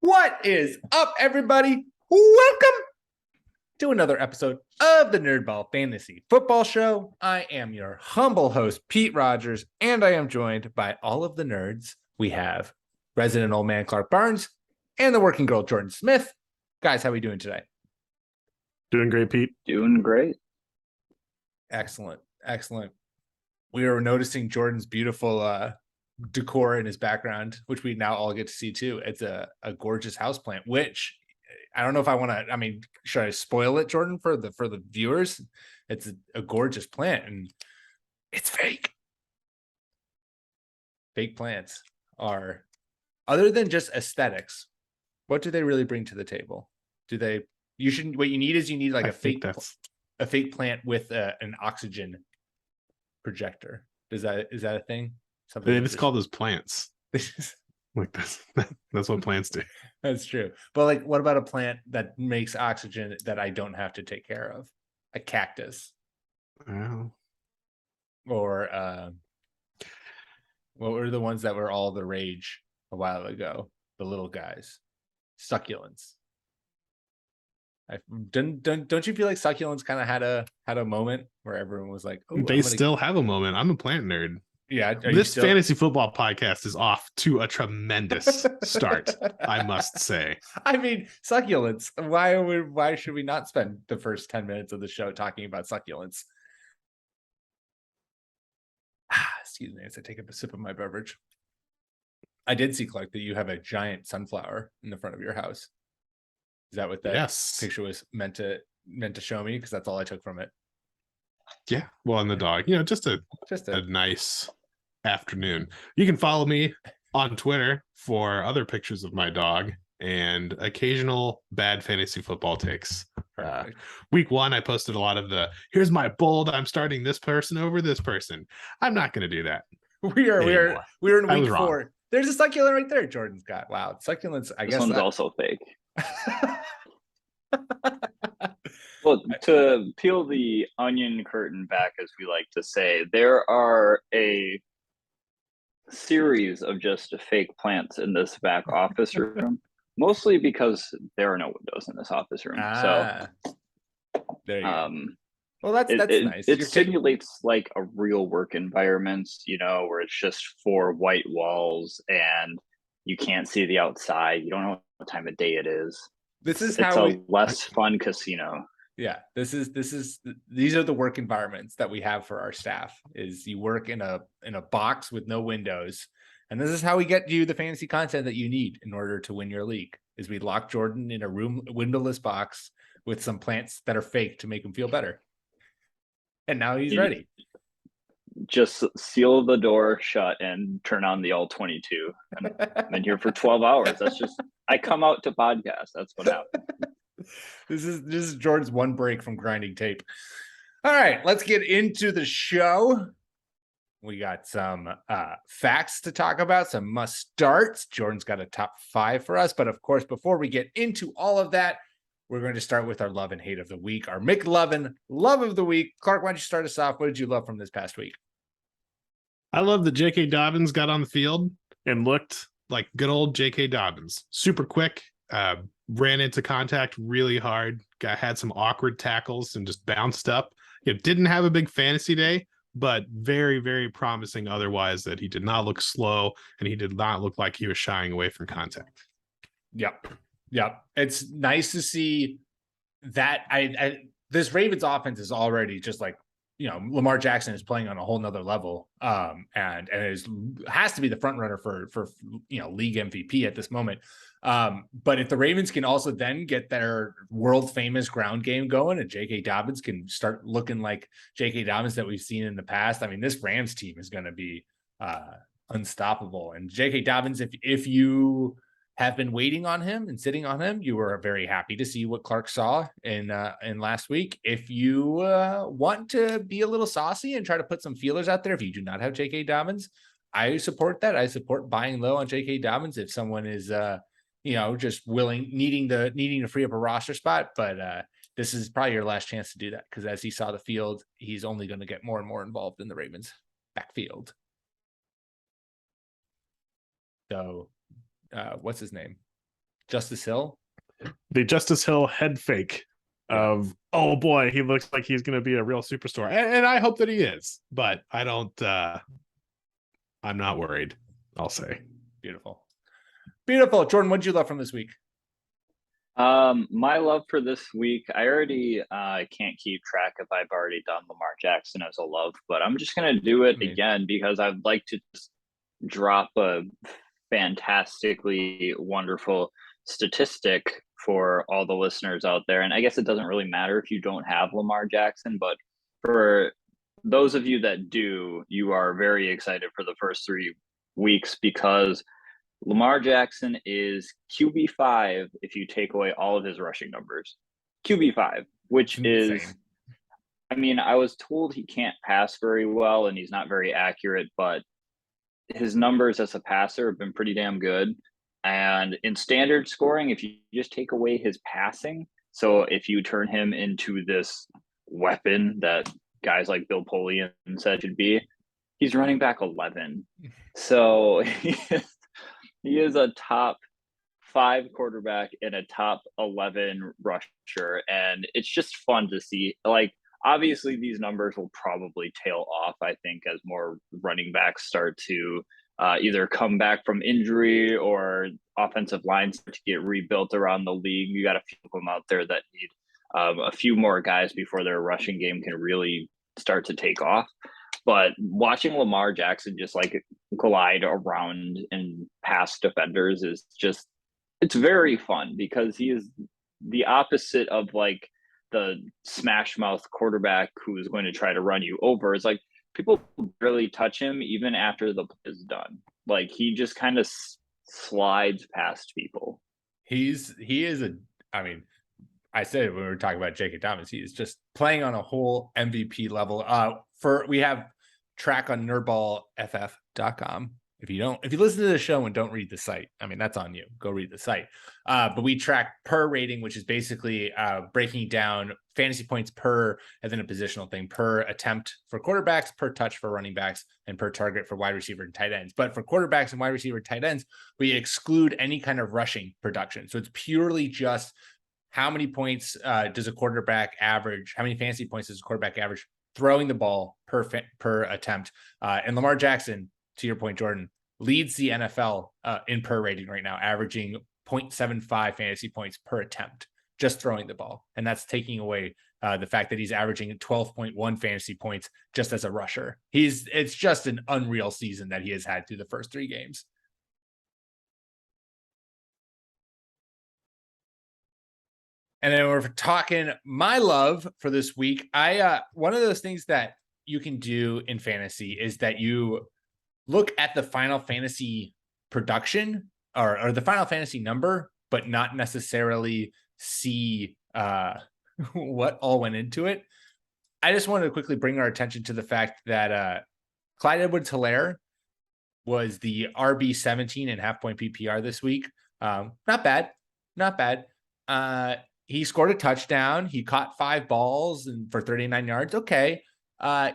What is up, everybody? Welcome to another episode of the NerdBall Fantasy Football Show. I am your humble host, Pete Rogers, and I am joined by all of the nerds. We have resident old man Clark Barnes and the working girl Jordan Smith. Guys, how are we doing today? Doing great, Pete. Doing great. Excellent. We are noticing Jordan's beautiful decor in his background, which we now all get to see too. It's a gorgeous houseplant, which I don't know if I want to, should I spoil it, Jordan, for the viewers? It's a gorgeous plant and it's fake. Fake plants are, other than just aesthetics, what do they really bring to the table? What you need like a fake plant with an oxygen projector. Is that a thing? Something they just call those plants. Like that's what plants do. That's true. But like, what about a plant that makes oxygen that I don't have to take care of? A cactus. Well, or what were the ones that were all the rage a while ago? The little guys. Succulents. Don't you feel like succulents kind of had a moment where everyone was like, oh, they still have a moment. I'm a plant nerd. Yeah, this fantasy football podcast is off to a tremendous start, I must say. I mean, succulents. Why should we not spend the first 10 minutes of the show talking about succulents? Excuse me as I take a sip of my beverage. I did see, Clark, that you have a giant sunflower in the front of your house. Is that what that picture was meant to show me? Because that's all I took from it. Yeah, well, and the dog, just a nice afternoon. You can follow me on Twitter for other pictures of my dog and occasional bad fantasy football takes. Week 1, I posted a lot of here's my bold, I'm starting this person over this person. I'm not going to do that. We're in week 4. There's a succulent right there Jordan's got. Wow, succulents. I guess this one's also fake. Well, to peel the onion curtain back, as we like to say, there are a series of just fake plants in this back office room, mostly because there are no windows in this office room. So there you go. Well, that's nice. It simulates like a real work environment, where it's just 4 white walls and you can't see the outside. You don't know what time of day it is. It's a less fun casino. Yeah, these are the work environments that we have for our staff. Is you work in a box with no windows, and this is how we get you the fantasy content that you need in order to win your league. Is we lock Jordan in a windowless box with some plants that are fake to make him feel better, and now he's ready. Just seal the door shut and turn on the all 22, and I'm in here for 12 hours. That's just I come out to podcast. That's what happens. This is Jordan's one break from grinding tape. All right, let's get into the show. We got some facts to talk about, some must starts. Jordan's got a top 5 for us, but of course, before we get into all of that, we're going to start with our love and hate of the week, our McLovin love of the week. Clark, why don't you start us off? What did you love from this past week? I love that J.K. Dobbins got on the field and looked like good old J.K. Dobbins. Super quick, ran into contact really hard, had some awkward tackles and just bounced up. Didn't have a big fantasy day, but very, very promising otherwise, that he did not look slow and he did not look like he was shying away from contact. Yep. It's nice to see that. This Ravens offense is already just like, Lamar Jackson is playing on a whole nother level. And it has to be the front runner for league MVP at this moment. But if the Ravens can also then get their world famous ground game going and J.K. Dobbins can start looking like J.K. Dobbins that we've seen in the past, this Rams team is going to be unstoppable. And J.K. Dobbins, if you have been waiting on him and sitting on him, you were very happy to see what Clark saw in last week. If you want to be a little saucy and try to put some feelers out there, if you do not have J.K. Dobbins, I support that. I support buying low on J.K. Dobbins if someone is just needing to free up a roster spot. But this is probably your last chance to do that, because as he saw the field, he's only going to get more and more involved in the Ravens backfield. So what's his name? Justice Hill. The Justice Hill head fake of, oh boy, he looks like he's going to be a real superstar. And I hope that he is, but I don't, I'm not worried, I'll say. Beautiful. Jordan, what did you love from this week? My love for this week, I already can't keep track if I've already done Lamar Jackson as a love, but I'm just going to do it again because I'd like to just drop a fantastically wonderful statistic for all the listeners out there. And I guess it doesn't really matter if you don't have Lamar Jackson, but for those of you that do, you are very excited for the first 3 weeks because Lamar Jackson is QB5 if you take away all of his rushing numbers. QB5, which is, I mean, I was told he can't pass very well and he's not very accurate, but his numbers as a passer have been pretty damn good. And in standard scoring, if you just take away his passing, so if you turn him into this weapon that guys like Bill Polian said should be, he's running back 11. So he is a top 5 quarterback and a top 11 rusher. And it's just fun to see. Like, obviously, these numbers will probably tail off, I think, as more running backs start to either come back from injury or offensive lines start to get rebuilt around the league. You got a few of them out there that need a few more guys before their rushing game can really start to take off. But watching Lamar Jackson just like glide around and past defenders is just, it's very fun because he is the opposite of like the smash mouth quarterback who is going to try to run you over. It's like people barely touch him even after the play is done. Like he just kind of slides past people. He is I mean, I said when we were talking about J.K. Dobbins, he is just playing on a whole MVP level. We have track on nerdballff.com. If you listen to the show and don't read the site, I mean, that's on you. Go read the site. But we track per rating, which is basically breaking down fantasy points per, and then a positional thing, per attempt for quarterbacks, per touch for running backs, and per target for wide receiver and tight ends. But for quarterbacks and wide receiver and tight ends, we exclude any kind of rushing production. So it's purely just how many points does a quarterback average? How many fantasy points does a quarterback average throwing the ball per attempt? And Lamar Jackson, to your point, Jordan, leads the NFL in per rating right now, averaging 0.75 fantasy points per attempt, just throwing the ball. And that's taking away the fact that he's averaging 12.1 fantasy points just as a rusher. It's just an unreal season that he has had through the first 3 games. And then we're talking my love for this week. One of those things that you can do in fantasy is that you look at the Final Fantasy production or the Final Fantasy number, but not necessarily see what all went into it. I just wanted to quickly bring our attention to the fact that Clyde Edwards-Helaire was the RB17 in half-point PPR this week. Not bad. He scored a touchdown. He caught 5 balls for 39 yards. Okay.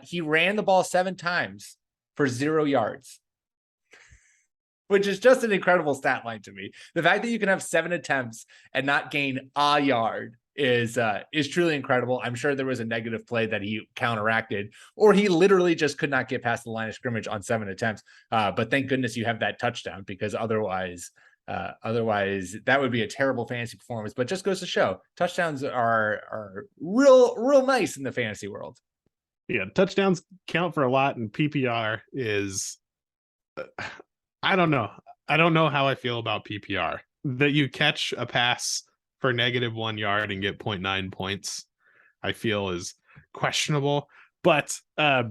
He ran the ball 7 times for 0 yards, which is just an incredible stat line to me. The fact that you can have 7 attempts and not gain a yard is truly incredible. I'm sure there was a negative play that he counteracted, or he literally just could not get past the line of scrimmage on 7 attempts. But thank goodness you have that touchdown, because otherwise that would be a terrible fantasy performance. But just goes to show touchdowns are real nice in the fantasy world. Yeah, touchdowns count for a lot, and PPR is, I don't know how I feel about PPR. That you catch a pass for -1 yard and get 0.9 points, I feel is questionable. But I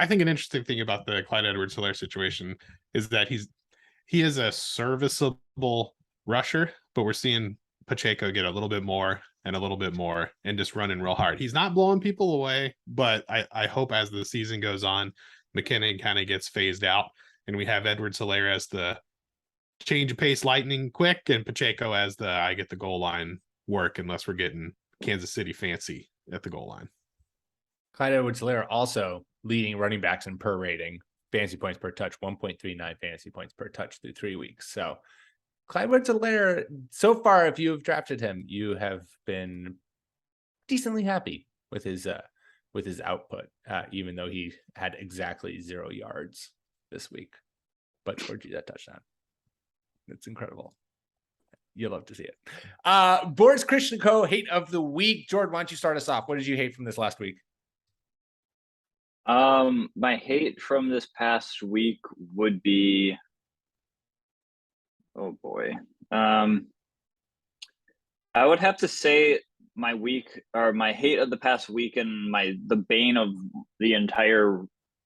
think an interesting thing about the Clyde Edwards-Helaire situation is that he is a serviceable rusher, but we're seeing Pacheco get a little bit more and just running real hard. He's not blowing people away, but I hope as the season goes on, McKinnon kind of gets phased out and we have Edwards-Helaire as the change of pace lightning quick and Pacheco as the I get the goal line work, unless we're getting Kansas City fancy at the goal line. Clyde Edwards-Helaire also leading running backs in per rating, fantasy points per touch, 1.39 fantasy points per touch through 3 weeks. So Clyde Edwards-Helaire, so far, if you have drafted him, you have been decently happy with his output, even though he had exactly 0 yards this week, but scored you that touchdown. It's incredible. You'll love to see it. Boris Christian Co. hate of the week. Jordan, why don't you start us off? What did you hate from this last week? My hate from this past week would be, oh boy. I would have to say my hate of the past week and the bane of the entire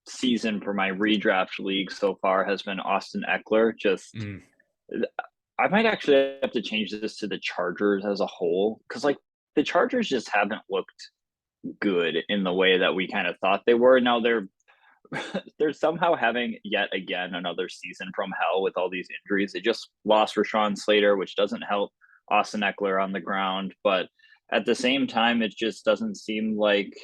season for my redraft league so far has been Austin Eckler. I might actually have to change this to the Chargers as a whole, because like the Chargers just haven't looked good in the way that we kind of thought they were. Now they're somehow having yet again another season from hell with all these injuries. They just lost Rashawn Slater, which doesn't help Austin Eckler on the ground, but at the same time, it just doesn't seem like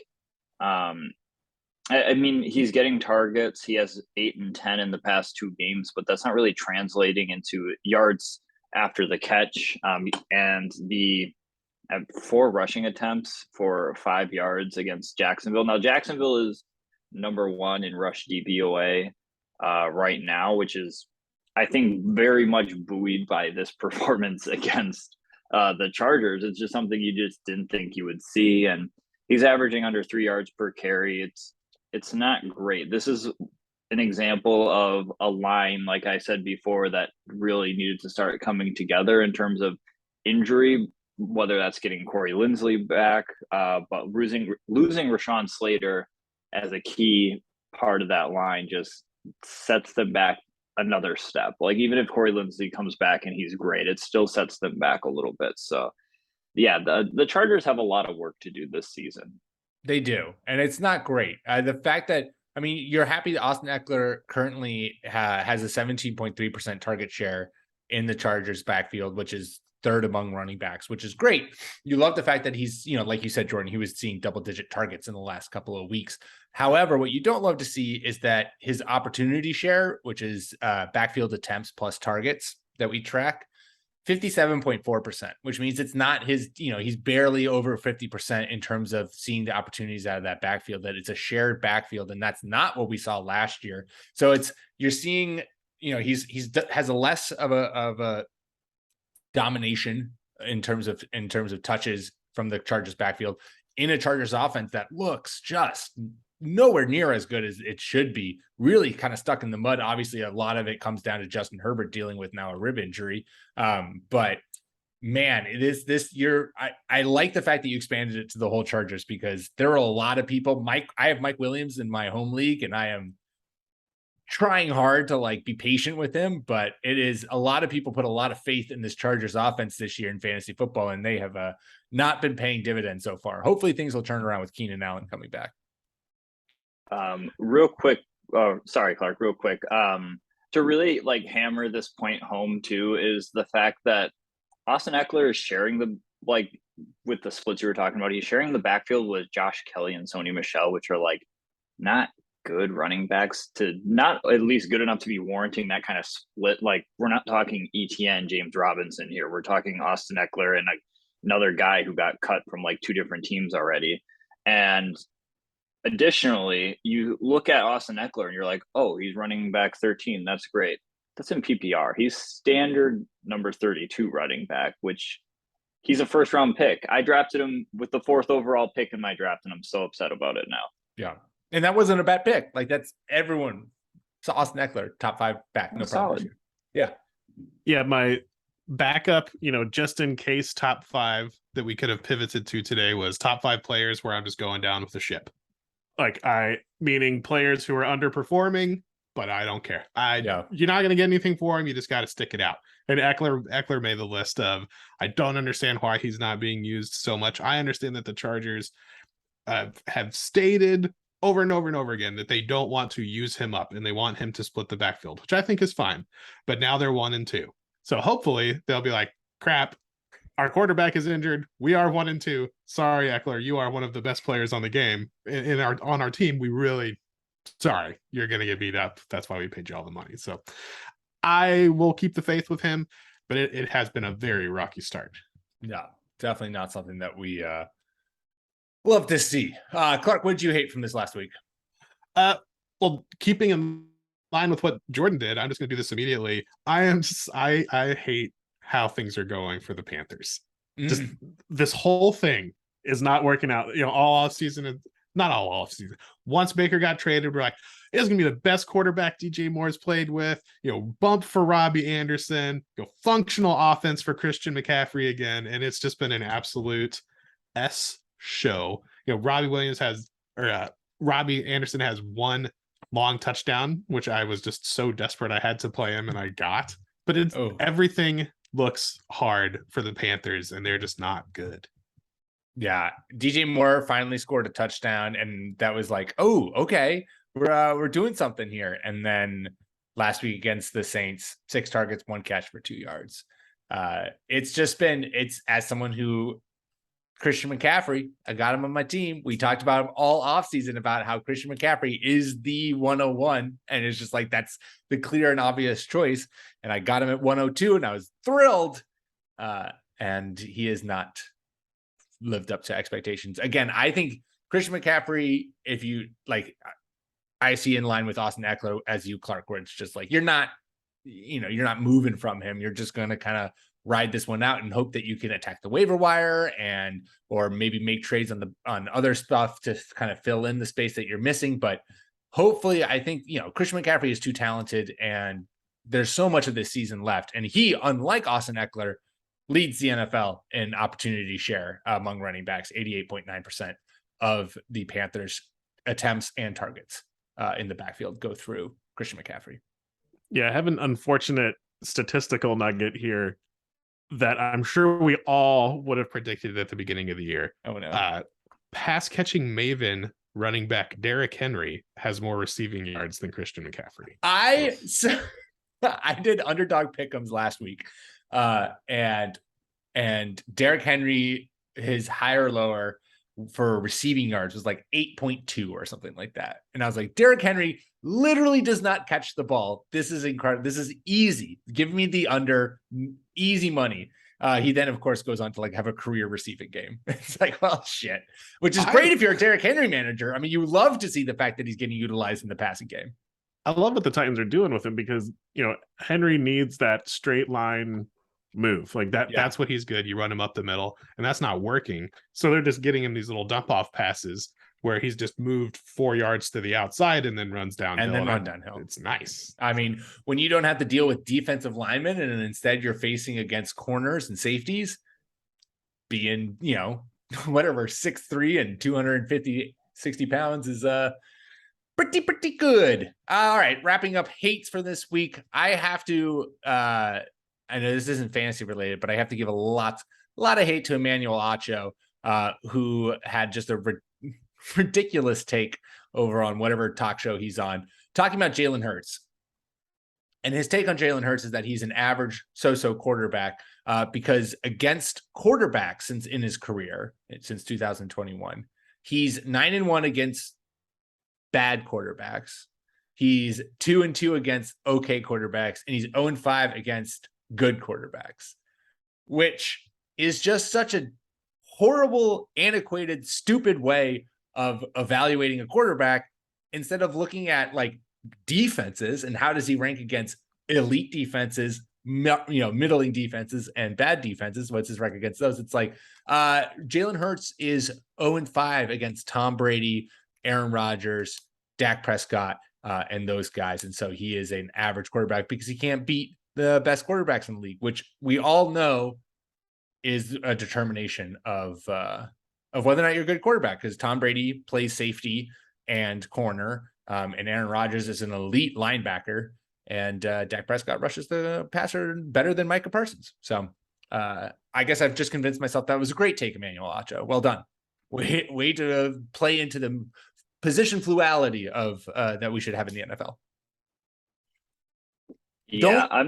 I mean, he's getting targets. He has 8 and 10 in the past 2 games, but that's not really translating into yards after the catch. And the 4 rushing attempts for 5 yards against Jacksonville. Now, Jacksonville is number 1 in rush DVOA right now, which is, I think, very much buoyed by this performance against the Chargers. It's just something you just didn't think you would see. And he's averaging under 3 yards per carry. It's not great. This is an example of a line, like I said before, that really needed to start coming together in terms of injury, whether that's getting Corey Linsley back, but losing Rashawn Slater as a key part of that line just sets them back another step. Like, even if Corey Linsley comes back and he's great, it still sets them back a little bit. So yeah, the Chargers have a lot of work to do this season. They do, and it's not great. The fact that, I mean, you're happy that Austin Eckler currently has a 17.3% target share in the Chargers backfield, which is 3rd among running backs, which is great. You love the fact that he's, like you said, Jordan, he was seeing double-digit targets in the last couple of weeks. However, what you don't love to see is that his opportunity share, which is backfield attempts plus targets that we track, 57.4%, which means it's not his, he's barely over 50% in terms of seeing the opportunities out of that backfield, that it's a shared backfield. And that's not what we saw last year. So you're seeing, he's has a less of a domination in terms of touches from the Chargers backfield in a Chargers offense that looks just nowhere near as good as it should be. Really kind of stuck in the mud. Obviously, a lot of it comes down to Justin Herbert dealing with now a rib injury. But man, it is this year. I like the fact that you expanded it to the whole Chargers, because there are a lot of people. I have Mike Williams in my home league, and I am trying hard to be patient with him, but it is a lot of people put a lot of faith in this Chargers offense this year in fantasy football, and they have not been paying dividends so far. Hopefully things will turn around with Keenan Allen coming back. Real quick. Oh, sorry, Clark, real quick. To really hammer this point home too, is the fact that Austin Eckler is sharing with the splits you were talking about, he's sharing the backfield with Josh Kelly and Sony Michel, which are not good running backs, to not at least good enough to be warranting that kind of split. We're not talking ETN, James Robinson here. We're talking Austin Eckler and another guy who got cut from 2 different teams already. And additionally, you look at Austin Eckler and you're like, oh, he's running back 13. That's great. That's in PPR. He's standard number 32 running back, which he's a 1st round pick. I drafted him with the 4th overall pick in my draft, and I'm so upset about it now. Yeah. And that wasn't a bad pick. That's everyone. It's Austin Eckler, top 5 back. No problem. Solid. Yeah. Yeah. My backup, just in case top 5 that we could have pivoted to today was top 5 players where I'm just going down with the ship. Meaning players who are underperforming, but I don't care. You're not going to get anything for him. You just got to stick it out. And Eckler made the list of, I don't understand why he's not being used so much. I understand that the Chargers have stated over and over and over again that they don't want to use him up and they want him to split the backfield, which I think is fine. But now they're 1 and 2. So hopefully they'll be like, crap, our quarterback is injured. We are 1 and 2. Sorry, Eckler, you are one of the best players on the game on our team. We really, sorry, you're going to get beat up. That's why we paid you all the money. So I will keep the faith with him. but it has been a very rocky start. Yeah, definitely not something that we love to see. Clark, what did you hate from this last week? Well, keeping in line with what Jordan did, I'm just going to do this immediately. I hate how things are going for the Panthers. Just this whole thing is not working out. All off season, not all off season. Once Baker got traded, we're like, it's going to be the best quarterback DJ Moore's played with. Bump for Robbie Anderson. Functional offense for Christian McCaffrey again, and it's just been an absolute S show. Robbie Anderson has one long touchdown, which I was just so desperate I had to play him, and I got. But everything looks hard for the Panthers, and they're just not good. Yeah, DJ Moore finally scored a touchdown, and that was like, oh, okay, we're doing something here. And then last week against the Saints, 6 targets, 1 catch for 2 yards. It's as someone who Christian McCaffrey, I got him on my team. We talked about him all offseason about how Christian McCaffrey is the 101. And it's just like, that's the clear and obvious choice. And I got him at 102 and I was thrilled. And he has not lived up to expectations. Again, I think Christian McCaffrey, if you like, I see in line with Austin Eckler as you, Clark, where it's just like, you're not moving from him. You're just going to kind of ride this one out and hope that you can attack the waiver wire or maybe make trades on other stuff to kind of fill in the space that you're missing. But hopefully, I think, Christian McCaffrey is too talented and there's so much of this season left. And he, unlike Austin Eckler, leads the NFL in opportunity share among running backs. 88.9% of the Panthers' attempts and targets in the backfield go through Christian McCaffrey. Yeah, I have an unfortunate statistical nugget here that I'm sure we all would have predicted at the beginning of the year. Oh, no. Pass catching maven running back Derrick Henry has more receiving yards than Christian McCaffrey. I did underdog pick'ems last week. And Derrick Henry, his higher or lower for receiving yards was like 8.2 or something like that. And I was like, Derrick Henry literally does not catch the ball. This is incredible. This is easy. Give me the under, easy money. He then, of course, goes on to have a career receiving game. It's like, well, shit, which is great if you're a Derrick Henry manager. I mean, you love to see the fact that he's getting utilized in the passing game. I love what the Titans are doing with him because, Henry needs that straight line move like that. That's what he's good. You run him up the middle and that's not working. So they're just getting him these little dump off passes where he's just moved 4 yards to the outside and then runs downhill. And then run downhill. It's nice. I mean, when you don't have to deal with defensive linemen and instead you're facing against corners and safeties, being, whatever, 6'3" and 60 pounds is pretty good. All right, wrapping up hates for this week. I have to I know this isn't fantasy related, but I have to give a lot of hate to Emmanuel Acho, who had just a ridiculous take over on whatever talk show he's on, talking about Jalen Hurts. And his take on Jalen Hurts is that he's an average so-so quarterback because against quarterbacks in his career, since 2021, he's 9-1 against bad quarterbacks. He's 2-2 against okay quarterbacks, and he's 0-5 against good quarterbacks, which is just such a horrible, antiquated, stupid way of evaluating a quarterback instead of looking at defenses and how does he rank against elite defenses, middling defenses and bad defenses. What's his record against those? It's like Jalen Hurts is 0-5 against Tom Brady, Aaron Rodgers, Dak Prescott, and those guys. And so he is an average quarterback because he can't beat the best quarterbacks in the league, which we all know is a determination of whether or not you're a good quarterback, because Tom Brady plays safety and corner, and Aaron Rodgers is an elite linebacker, and Dak Prescott rushes the passer better than Micah Parsons. So I guess I've just convinced myself that was a great take, Emmanuel Acho. Well done. Way to play into the position fluidity of that we should have in the NFL. Yeah,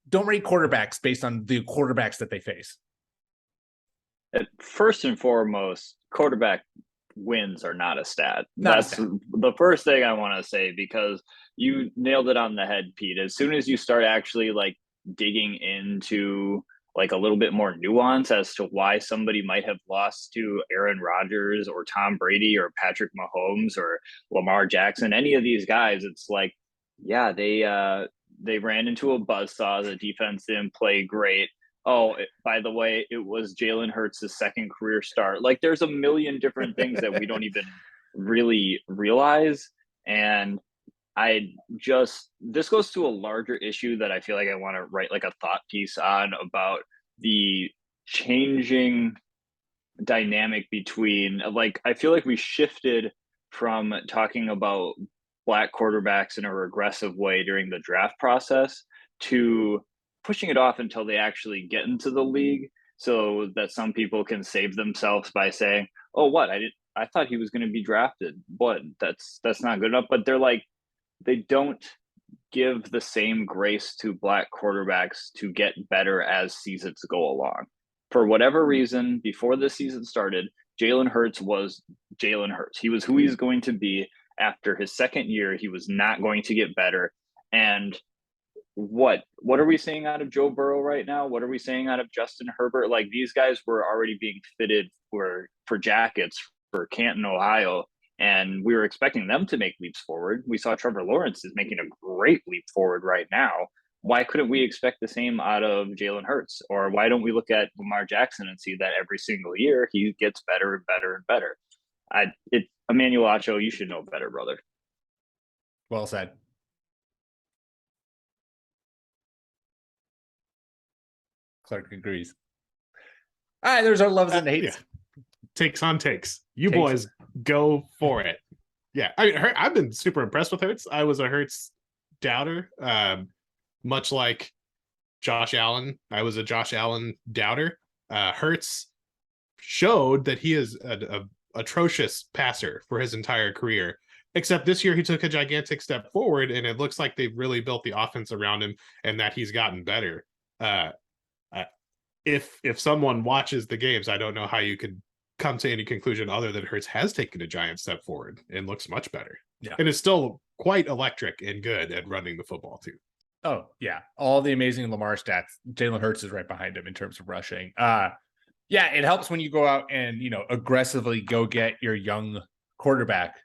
don't rate quarterbacks based on the quarterbacks that they face. First and foremost, quarterback wins are not a stat. That's the first thing I want to say, because you nailed it on the head, Pete. As soon as you start actually digging into like a little bit more nuance as to why somebody might have lost to Aaron Rodgers or Tom Brady or Patrick Mahomes or Lamar Jackson, any of these guys, it's like, yeah, they ran into a buzzsaw. The defense didn't play great. Oh, by the way, it was Jalen Hurts' second career start. Like, there's a million different things that we don't even really realize. And this goes to a larger issue that I feel like I want to write like a thought piece on, about the changing dynamic between, like, I feel like we shifted from talking about black quarterbacks in a regressive way during the draft process to pushing it off until they actually get into the league, so that some people can save themselves by saying, oh, what, I thought he was going to be drafted. What, that's not good enough. But they're like, they don't give the same grace to black quarterbacks to get better as seasons go along. For whatever reason, before the season started, Jalen Hurts was Jalen Hurts. He was who he's going to be. After his second year, he was not going to get better. And what are we saying out of Joe Burrow right now? What are we saying out of Justin Herbert? Like, these guys were already being fitted for jackets for Canton, Ohio, and we were expecting them to make leaps forward. We saw Trevor Lawrence is making a great leap forward right now. Why couldn't we expect the same out of Jalen Hurts? Or why don't we look at Lamar Jackson and see that every single year he gets better and better and better? Emmanuel Acho, you should know better, brother. Well said. Clark agrees. All right, there's our loves and hates. Yeah. Takes on takes. You boys go for it. Yeah, I mean, I've been super impressed with Hurts. I was a Hurts doubter, much like Josh Allen. I was a Josh Allen doubter. Hurts showed that he is a atrocious passer for his entire career, except this year he took a gigantic step forward, and it looks like they've really built the offense around him and that he's gotten better. If someone watches the games, I don't know how you could come to any conclusion other than Hurts has taken a giant step forward and looks much better. Yeah. And is still quite electric and good at running the football too. Oh, yeah. All the amazing Lamar stats. Jalen Hurts is right behind him in terms of rushing. Yeah, it helps when you go out and, aggressively go get your young quarterback,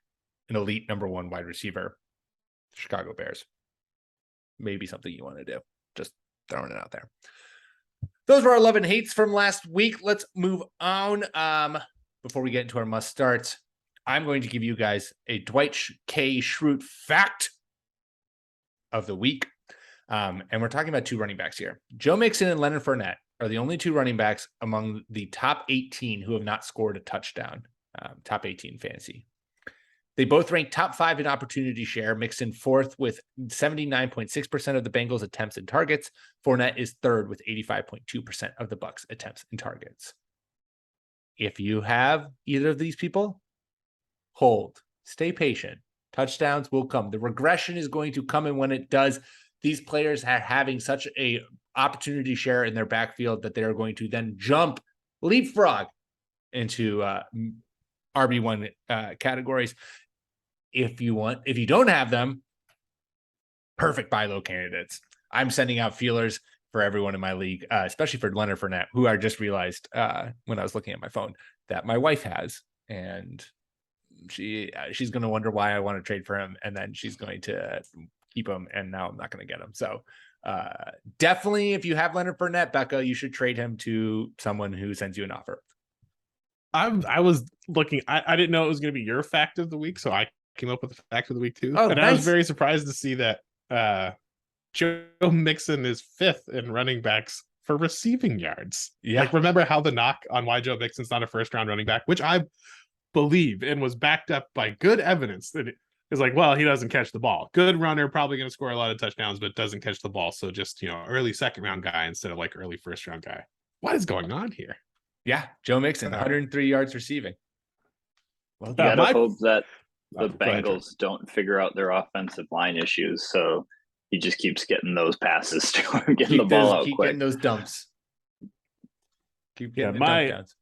an elite number one wide receiver, Chicago Bears. Maybe something you want to do. Just throwing it out there. Those were our love and hates from last week. Let's move on. Before we get into our must starts, I'm going to give you guys a Dwight K. Schrute fact of the week. And we're talking about two running backs here. Joe Mixon and Leonard Fournette are the only two running backs among the top 18 who have not scored a touchdown. Top 18 fantasy. They both rank top 5 in opportunity share. Mixon fourth with 79.6% of the Bengals' attempts and targets. Fournette is third with 85.2% of the Bucs' attempts and targets. If you have either of these people, hold, stay patient. Touchdowns will come. The regression is going to come, and when it does, these players are having such a opportunity share in their backfield that they're going to then leapfrog into RB1 categories. If you don't have them, perfect buy low candidates. I'm sending out feelers for everyone in my league, especially for Leonard Fournette, who I just realized when I was looking at my phone that my wife has, and she's going to wonder why I want to trade for him, and then she's going to keep him, and now I'm not going to get him. So definitely, if you have Leonard Fournette, Becca, you should trade him to someone who sends you an offer. I was looking. I didn't know it was going to be your fact of the week, so I came up with the fact of the week too. Oh, and nice. I was very surprised to see that Joe Mixon is 5th in running backs for receiving yards. Yeah. Like, remember how the knock on why Joe Mixon's not a first-round running back, which I believe and was backed up by good evidence that it is like, well, he doesn't catch the ball. Good runner, probably going to score a lot of touchdowns, but doesn't catch the ball. So just, early second-round guy instead of like early first-round guy. What is going on here? Yeah, Joe Mixon, 103 yards receiving. Well, you gotta hope that the Bengals don't figure out their offensive line issues, so he just keeps getting those passes to him, getting the ball out keep quick. Getting those dumps. Keep getting the my dump downs.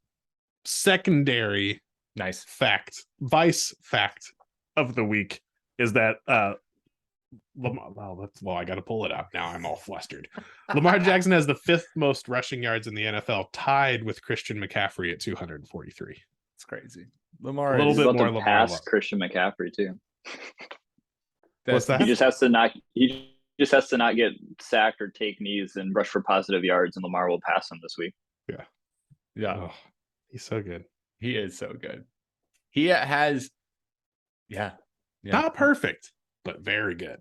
Secondary Nice vice fact of the week is that I got to pull it up now. I'm all flustered. Lamar Jackson has the 5th most rushing yards in the NFL, tied with Christian McCaffrey at 243. It's crazy. Lamar A little He's bit about more to Lamar pass love. Christian McCaffrey too. What's that? He just has to not. He just has to not get sacked or take knees and rush for positive yards, and Lamar will pass him this week. Yeah. Oh, he's so good. He is so good. He has, Not perfect, but very good.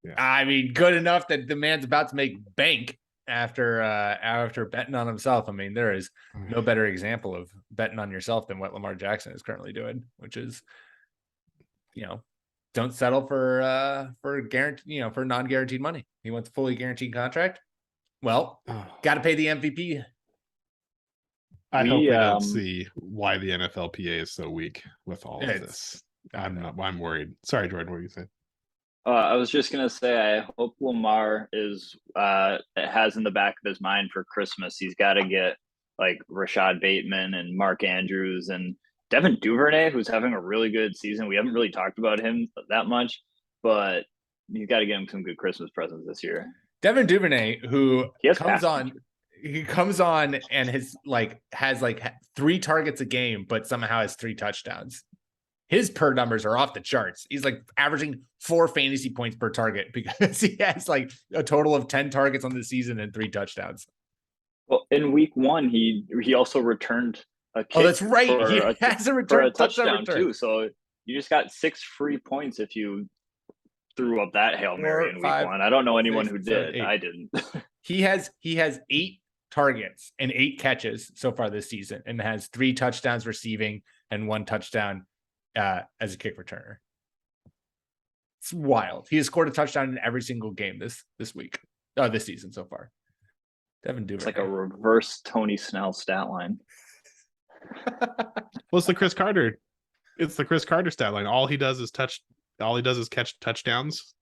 Yeah. I mean, good enough that the man's about to make bank after betting on himself. I mean, there is no better example of betting on yourself than what Lamar Jackson is currently doing, which is, don't settle for guarantee, for non-guaranteed money. He wants a fully guaranteed contract. Well, got to pay the MVP. I hope we don't see why the NFLPA is so weak with all of this. I'm worried. Sorry, Jordan, what were you saying? I was just gonna say, I hope Lamar has in the back of his mind for Christmas, he's got to get like Rashad Bateman and Mark Andrews and Devin Duvernay, who's having a really good season. We haven't really talked about him that much, but he's got to get him some good Christmas presents this year. Devin Duvernay, who comes on and has 3 targets a game, but somehow has 3 touchdowns. His per numbers are off the charts. He's like averaging 4 fantasy points per target because he has like a total of 10 targets on the season and 3 touchdowns. Well, in week 1, he also returned a kick. Oh, that's right. He has a return for a touchdown too. So you just got 6 free points if you threw up that Hail Mary in week 1. I don't know anyone who did. 8. I didn't. He has 8 targets and 8 catches so far this season, and has 3 touchdowns receiving and 1 touchdown as a kick returner. It's wild. He has scored a touchdown in every single game this season so far. Devin Duvernay. It's like a reverse Tony Snell stat line. Well, it's the Chris Carter. It's the Chris Carter stat line. All he does is catch touchdowns.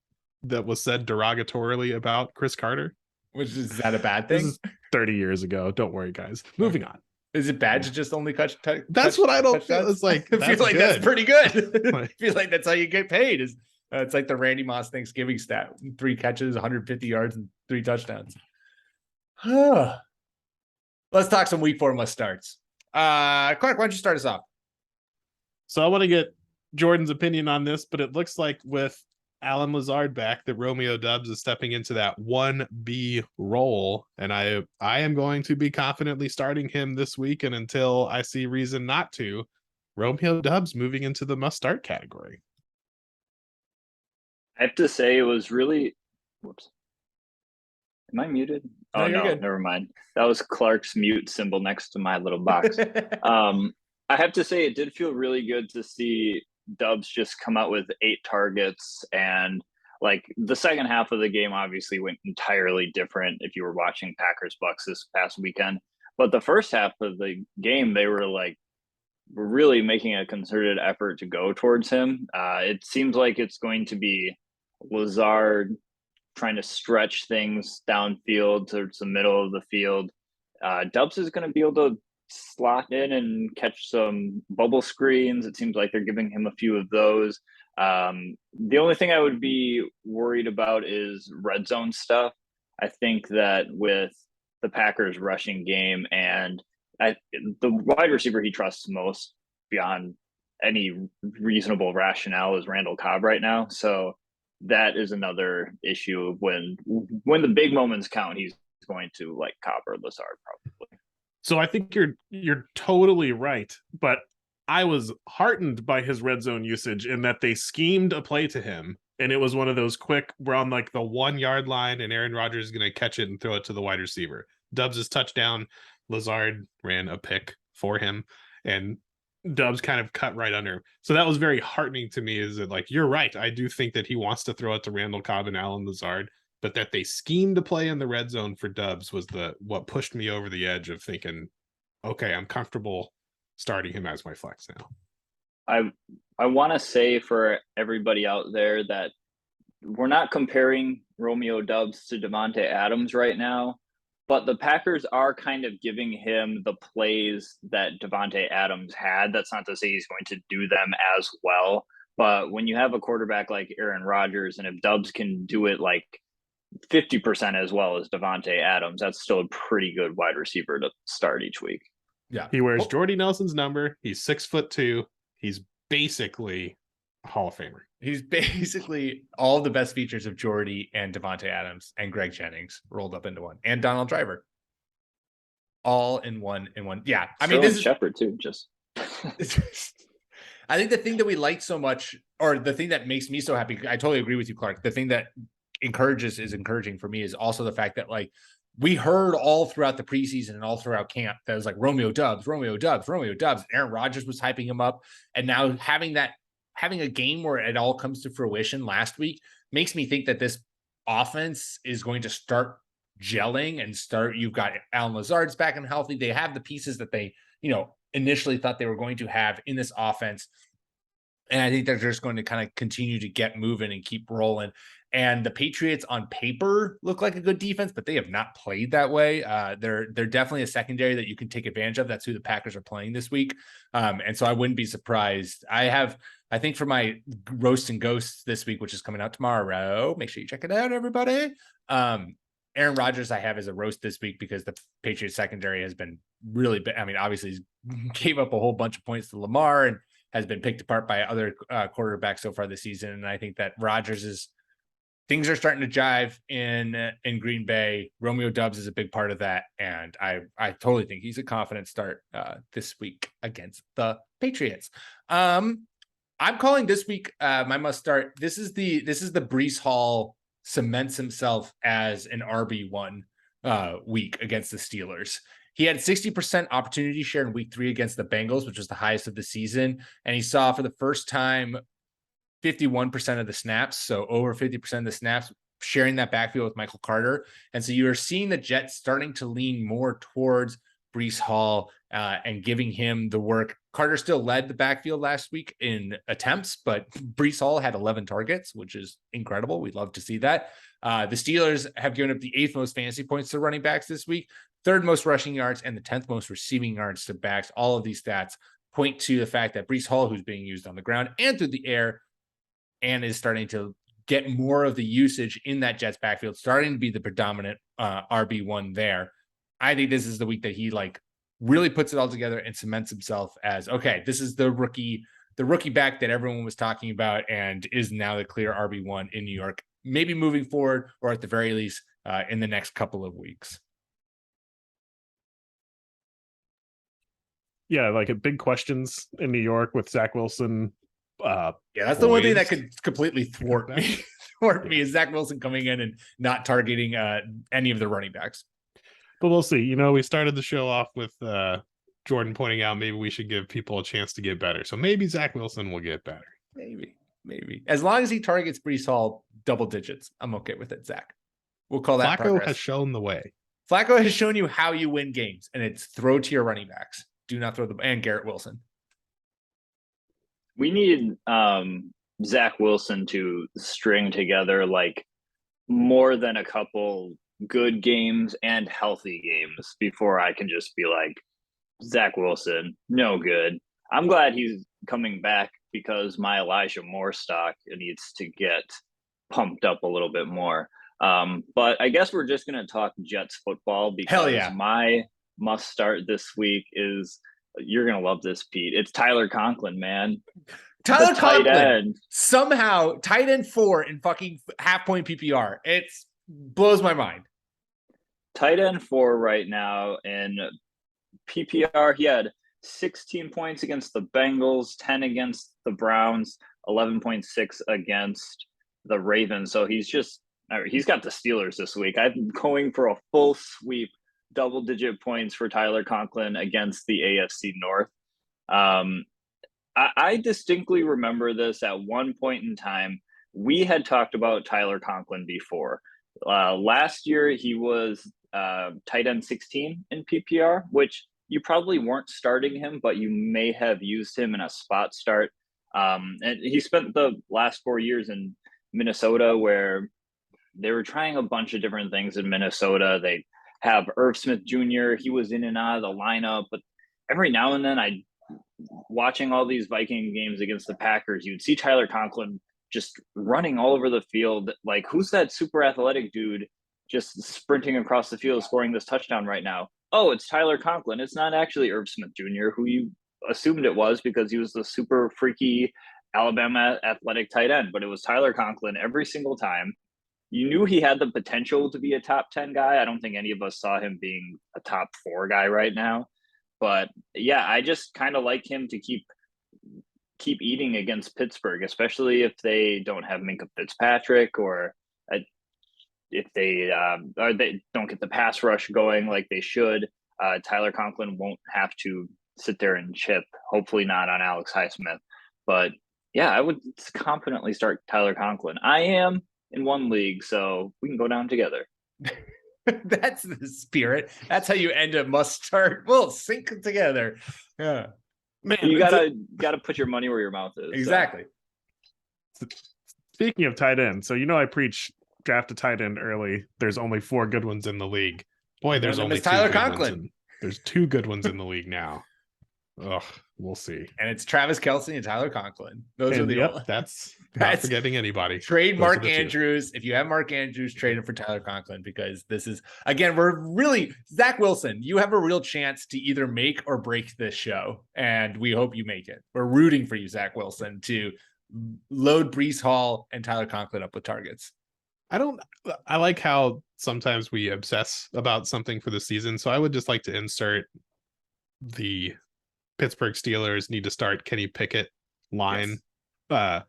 That was said derogatorily about Chris Carter. Which is that a bad thing? This is 30 years ago. Don't worry, guys. Moving on. Is it bad to just only catch? That's what I don't feel. It's like I feel like that's pretty good. I feel like that's how you get paid. It's like the Randy Moss Thanksgiving stat: 3 catches, 150 yards, and 3 touchdowns. Let's talk some week 4 must starts. Clark, why don't you start us off? So I want to get Jordan's opinion on this, but it looks like with Allen Lazard back, that Romeo Doubs is stepping into that 1B role, and I am going to be confidently starting him this week, and until I see reason not to, Romeo Doubs moving into the must-start category. I have to say it was really... Whoops. Am I muted? No, you're good. Never mind. That was Clark's mute symbol next to my little box. I have to say it did feel really good to see Doubs just come out with 8 targets, and like the second half of the game obviously went entirely different if you were watching Packers Bucks this past weekend. But the first half of the game, they were really making a concerted effort to go towards him. It seems like it's going to be Lazard trying to stretch things downfield towards the middle of the field. Doubs is going to be able to slot in and catch some bubble screens. It seems like they're giving him a few of those. The only thing I would be worried about is red zone stuff. I think that with the Packers rushing game and the wide receiver he trusts most beyond any reasonable rationale is Randall Cobb right now. So that is another issue. When the big moments count, he's going to like Cobb or Lazard probably. So I think you're totally right, but I was heartened by his red zone usage in that they schemed a play to him, and it was one of those quick, we're on like the 1 yard line, and Aaron Rodgers is going to catch it and throw it to the wide receiver. Doubs' touchdown, Lazard ran a pick for him, and Doubs kind of cut right under. So that was very heartening to me. Is that like, you're right? I do think that he wants to throw it to Randall Cobb and Allen Lazard. But that they schemed to play in the red zone for Doubs was what pushed me over the edge of thinking, okay, I'm comfortable starting him as my flex now. I want to say for everybody out there that we're not comparing Romeo Doubs to Davante Adams right now, but the Packers are kind of giving him the plays that Davante Adams had. That's not to say he's going to do them as well, But when you have a quarterback like Aaron Rodgers, and if Doubs can do it like 50% as well as Devontae Adams, that's still a pretty good wide receiver to start each week. Yeah. He wears Jordy Nelson's number. He's 6'2". He's basically a Hall of Famer. He's basically all the best features of Jordy and Devontae Adams and Greg Jennings rolled up into one, and Donald Driver. All in one. Yeah. I mean, this is Shepard too, just I think the thing that we like so much, or the thing that makes me so happy, I totally agree with you, Clark. The thing that encouraging for me is also the fact that like we heard all throughout the preseason and all throughout camp that was like Romeo Doubs. Aaron Rodgers was hyping him up. And now having a game where it all comes to fruition last week makes me think that this offense is going to start gelling and you've got Alan Lazard's back and healthy. They have the pieces that they, initially thought they were going to have in this offense. And I think they're just going to kind of continue to get moving and keep rolling. And the Patriots on paper look like a good defense, but they have not played that way. They're definitely a secondary that you can take advantage of. That's who the Packers are playing this week. And so I wouldn't be surprised. I think for my roast and ghosts this week, which is coming out tomorrow, make sure you check it out, everybody. Aaron Rodgers I have as a roast this week because the Patriots secondary has been really bad. I mean, obviously he's gave up a whole bunch of points to Lamar and has been picked apart by other quarterbacks so far this season. And I think that things are starting to jive in Green Bay. Romeo Doubs is a big part of that. And I totally think he's a confident start this week against the Patriots. I'm calling this week my must start. This is the Breece Hall cements himself as an RB1 week against the Steelers. He had 60% opportunity share in week 3 against the Bengals, which was the highest of the season. And he saw for the first time 51% of the snaps. So over 50% of the snaps sharing that backfield with Michael Carter. And so you're seeing the Jets starting to lean more towards Breece Hall and giving him the work. Carter still led the backfield last week in attempts, but Breece Hall had 11 targets, which is incredible. We'd love to see that. The Steelers have given up the 8th most fantasy points to running backs this week, 3rd most rushing yards, and the 10th most receiving yards to backs. All of these stats point to the fact that Breece Hall, who's being used on the ground and through the air, and is starting to get more of the usage in that Jets backfield, starting to be the predominant RB1 there. I think this is the week that he really puts it all together and cements himself as, okay, this is the rookie back that everyone was talking about and is now the clear RB1 in New York, maybe moving forward, or at the very least in the next couple of weeks. Yeah, like big questions in New York with Zach Wilson. Yeah, that's the one thing that could completely thwart me is Zach Wilson coming in and not targeting any of the running backs. But we'll see. We started the show off with Jordan pointing out maybe we should give people a chance to get better. So maybe Zach Wilson will get better. Maybe. As long as he targets Breece Hall double digits, I'm okay with it, Zach. We'll call that Flacco progress. has shown the way. Flacco has shown you how you win games, and it's throw to your running backs. Do not throw and Garrett Wilson. We need Zach Wilson to string together more than a couple good games and healthy games before I can just be like, Zach Wilson, no good. I'm glad he's coming back because my Elijah Moore stock needs to get pumped up a little bit more. But I guess we're just going to talk Jets football because my must start this week is, you're going to love this, Pete. It's Tyler Conklin, man. Tyler Conklin, somehow tight end 4 in fucking half point PPR. It blows my mind. Tight end 4 right now in PPR. He had 16 points against the Bengals, 10 against the Browns, 11.6 against the Ravens. So he's got the Steelers this week. I'm going for a full sweep, double-digit points for Tyler Conklin against the AFC North. I distinctly remember this at one point in time. We had talked about Tyler Conklin before. Last year, he was tight end 16 in PPR, which you probably weren't starting him, but you may have used him in a spot start. And he spent the last 4 years in Minnesota where they were trying a bunch of different things in Minnesota. They have Irv Smith Jr. He was in and out of the lineup, but every now and then watching all these Viking games against the Packers, you'd see Tyler Conklin just running all over the field. Like, who's that super athletic dude just sprinting across the field, scoring this touchdown right now? Oh, it's Tyler Conklin. It's not actually Irv Smith Jr., who you assumed it was because he was the super freaky Alabama athletic tight end, but it was Tyler Conklin every single time. You knew he had the potential to be a top 10 guy. I don't think any of us saw him being a top 4 guy right now. But yeah, I just kind of like him to keep eating against Pittsburgh, especially if they don't have Minkah Fitzpatrick, or if they don't get the pass rush going like they should. Tyler Conklin won't have to sit there and chip. Hopefully not on Alex Highsmith. But yeah, I would confidently start Tyler Conklin. I am in one league, so we can go down together. That's the spirit. That's how you end a must start. We'll sync together. Yeah, man, you gotta put your money where your mouth is. Exactly. So. Speaking of tight end, so I preach draft a tight end early. There's only 4 good ones in the league. Boy, there's only Tyler Conklin. There's 2 good ones in the league now. Ugh, we'll see. And it's Travis Kelce and Tyler Conklin. Those are the only. That's not forgetting anybody. Trade Mark Andrews. If you have Mark Andrews, trade him for Tyler Conklin, because this is, again, we're really, Zach Wilson, you have a real chance to either make or break this show. And we hope you make it. We're rooting for you, Zach Wilson, to load Breece Hall and Tyler Conklin up with targets. I like how sometimes we obsess about something for the season. So I would just like to insert the Pittsburgh Steelers need to start Kenny Pickett line. Yes.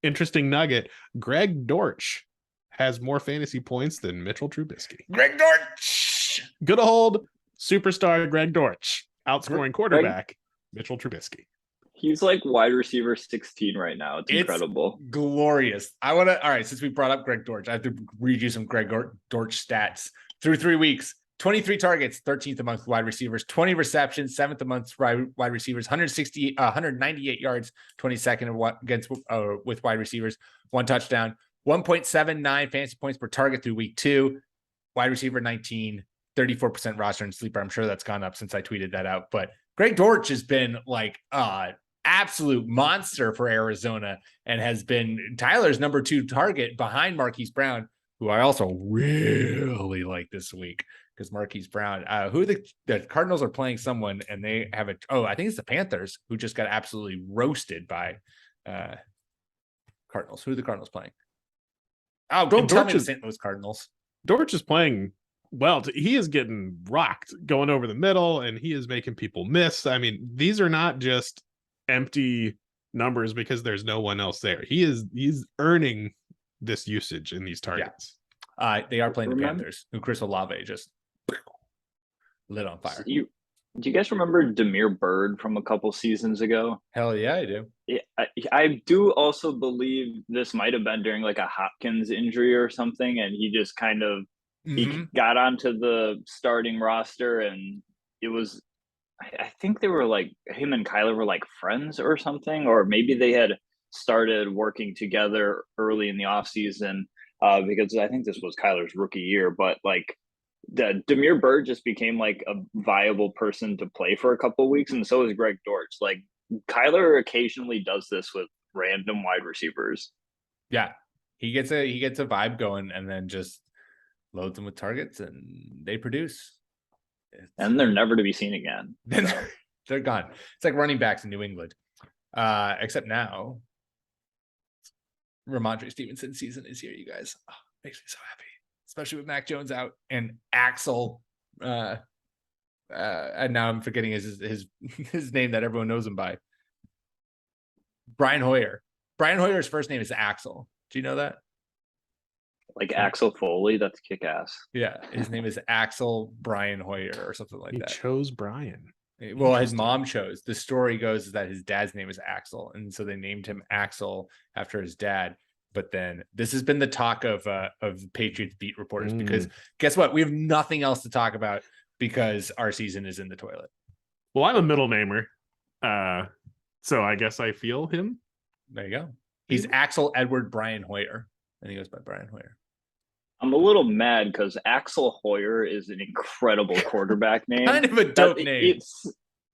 Interesting nugget. Greg Dortch has more fantasy points than Mitchell Trubisky. Greg Dortch! Good old superstar Greg Dortch. Outscoring quarterback Mitchell Trubisky. He's like wide receiver 16 right now. It's incredible. Glorious. All right, since we brought up Greg Dortch, I have to read you some Greg Dortch stats. Through 3 weeks, 23 targets, 13th amongst wide receivers, 20 receptions, 7th amongst wide receivers, 198 yards, 22nd against with wide receivers, 1 touchdown, 1.79 fantasy points per target through week 2, wide receiver 19, 34% roster and sleeper. I'm sure that's gone up since I tweeted that out, but Greg Dortch has been like absolute monster for Arizona and has been Tyler's number 2 target behind Marquise Brown, who I also really like this week. Because Marquise Brown, who the Cardinals are playing someone, and they have I think it's the Panthers, who just got absolutely roasted by Cardinals. Who are the Cardinals playing? Oh, don't tell me the St. Louis Cardinals. Dortch is playing well. He is getting rocked going over the middle, and he is making people miss. I mean, these are not just empty numbers because there's no one else there. He's earning this usage in these targets. Yeah. They are playing the Panthers, who Chris Olave just lit on fire. Do you guys remember Demir Bird from a couple seasons ago? Hell yeah, I do. I do also believe this might have been during like a Hopkins injury or something, and he just kind of he got onto the starting roster, and it was I think they were like him and Kyler were like friends or something, or maybe they had started working together early in the offseason because I think this was Kyler's rookie year, but like Demir Bird just became like a viable person to play for a couple of weeks, and so is Greg Dortch. Like Kyler occasionally does this with random wide receivers. Yeah, he gets a vibe going, and then just loads them with targets, and they produce. And they're never to be seen again. Then they're gone. It's like running backs in New England, except now Ramondre Stevenson season is here. You guys, makes me so happy. Especially with Mac Jones out and Axel, and now I'm forgetting his name that everyone knows him by. Brian Hoyer. Brian Hoyer's first name is Axel. Do you know that? Like Axel Foley, that's kick-ass. Yeah, his name is Axel Brian Hoyer or something like that. He chose Brian. Well, his mom chose. The story goes is that his dad's name is Axel, and so they named him Axel after his dad. But then this has been the talk of Patriots beat reporters because guess what? We have nothing else to talk about because our season is in the toilet. Well, I'm a middle namer, so I guess I feel him. There you go. He's Axel Edward Brian Hoyer, and he goes by Brian Hoyer. I'm a little mad because Axel Hoyer is an incredible quarterback name. Kind of a dope name.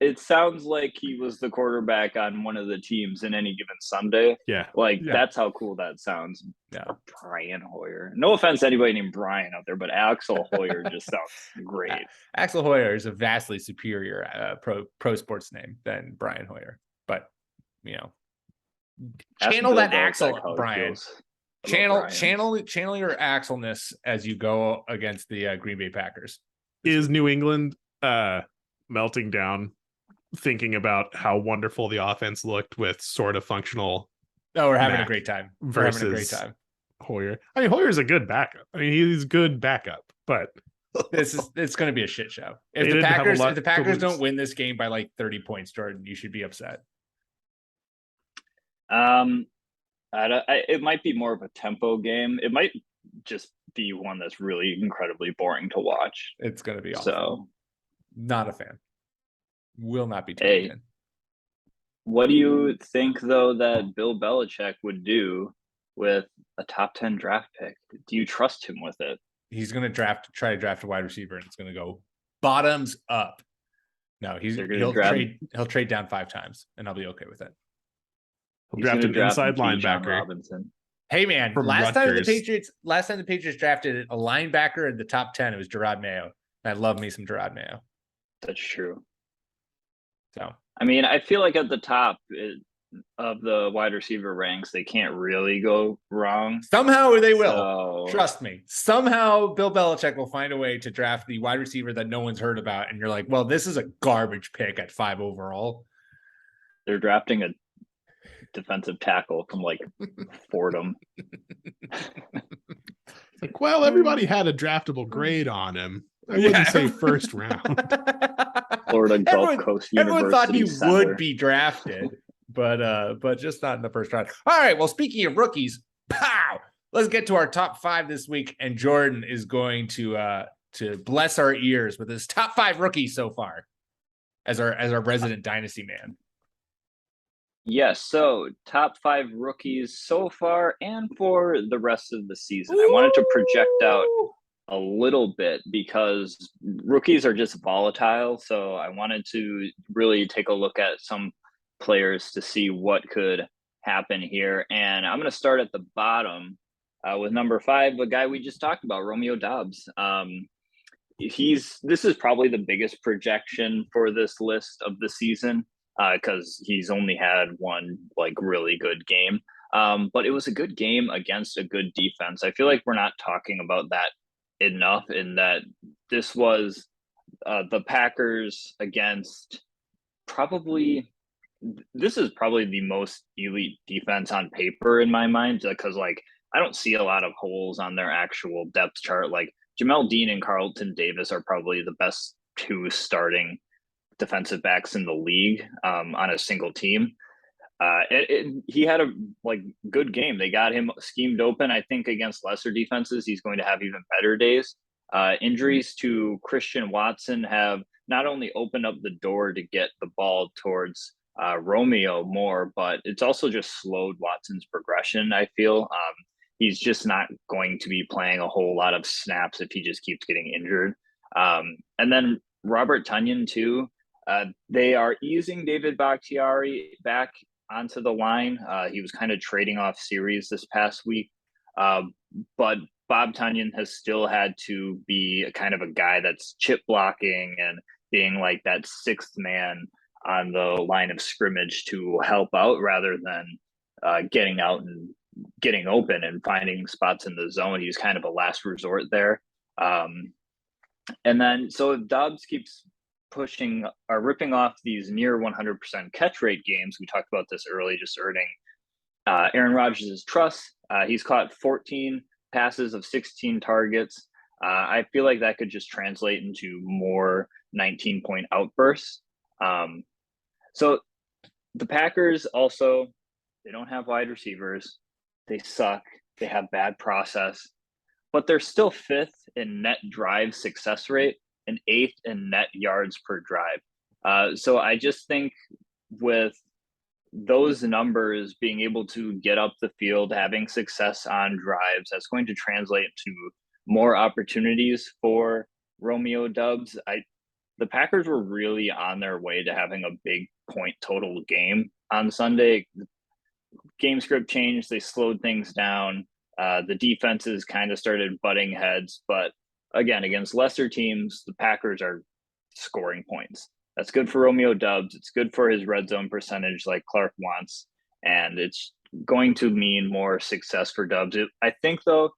it sounds like he was the quarterback on one of the teams in any given Sunday. Yeah. Like, Yeah. that's how cool that sounds. Yeah. Brian Hoyer. No offense to anybody named Brian out there, but Axel Hoyer just sounds great. Axel Hoyer is a vastly superior pro sports name than Brian Hoyer. But, channel that Axel, Brian. Channel your Axelness as you go against the Green Bay Packers. Is New England melting down, thinking about how wonderful the offense looked with sort of functional? Oh, we're having a great time. We're having a great versus time. Hoyer. I mean, Hoyer's a good backup. I mean, he's good backup, but it's going to be a shit show. If the Packers don't win this game by like 30 points, Jordan, you should be upset. It might be more of a tempo game. It might just be one that's really incredibly boring to watch. It's going to be awful. So, not a fan. Will not be tuning in. What do you think, though, that Bill Belichick would do with a top 10 draft pick? Do you trust him with it? He's going to try to draft a wide receiver, and it's going to go bottoms up. No, he'll trade down 5 times, and I'll be okay with it. He'll draft an inside linebacker. Robinson. Hey man, last time the Patriots drafted a linebacker in the top 10, it was Gerard Mayo. I love me some Gerard Mayo. That's true. So I mean, I feel like at the top of the wide receiver ranks, they can't really go wrong. Somehow they will. Trust me. Somehow Bill Belichick will find a way to draft the wide receiver that no one's heard about, and you're like, well, this is a garbage pick at 5 overall. They're drafting a defensive tackle from like Fordham. Like, well, everybody had a draftable grade on him. I wouldn't say first round. Florida Gulf Coast University. Everyone thought he center. would be drafted, but just not in the first round. All right. Well, speaking of rookies, let's get to our top 5 this week, and Jordan is going to bless our ears with his top 5 rookies so far, as our resident dynasty man. Yes, so top 5 rookies so far and for the rest of the season. I wanted to project out a little bit because rookies are just volatile. So I wanted to really take a look at some players to see what could happen here. And I'm going to start at the bottom with number 5, a guy we just talked about, Romeo Doubs. This is probably the biggest projection for this list of the season. Because he's only had one like really good game. But it was a good game against a good defense. I feel like we're not talking about that enough, in that this was the Packers against this is probably the most elite defense on paper in my mind, because like I don't see a lot of holes on their actual depth chart. Like Jamel Dean and Carlton Davis are probably the best 2 starting defensive backs in the league on a single team. He had a good game. They got him schemed open. I think against lesser defenses, he's going to have even better days. Injuries to Christian Watson have not only opened up the door to get the ball towards Romeo more, but it's also just slowed Watson's progression. I feel he's just not going to be playing a whole lot of snaps if he just keeps getting injured. And then Robert Tonyan too. They are easing David Bakhtiari back onto the line. He was kind of trading off series this past week. But Bob Tonyan has still had to be kind of a guy that's chip blocking and being like that 6th man on the line of scrimmage to help out, rather than getting out and getting open and finding spots in the zone. He's kind of a last resort there. And then, so if Doubs keeps pushing or ripping off these near 100% catch rate games, we talked about this early, just earning Aaron Rodgers' trust. He's caught 14 passes of 16 targets. I feel like that could just translate into more 19-point outbursts. So the Packers also, they don't have wide receivers. They suck. They have bad process, but they're still 5th in net drive success rate and 8th in net yards per drive. So I just think with those numbers, being able to get up the field, having success on drives, that's going to translate to more opportunities for Romeo Doubs. the Packers were really on their way to having a big point total game on Sunday. Game script changed. They slowed things down. The defenses kind of started butting heads. But again, against lesser teams, the Packers are scoring points. That's good for Romeo Doubs. It's good for his red zone percentage like Clark wants. And it's going to mean more success for Doubs. I think, though,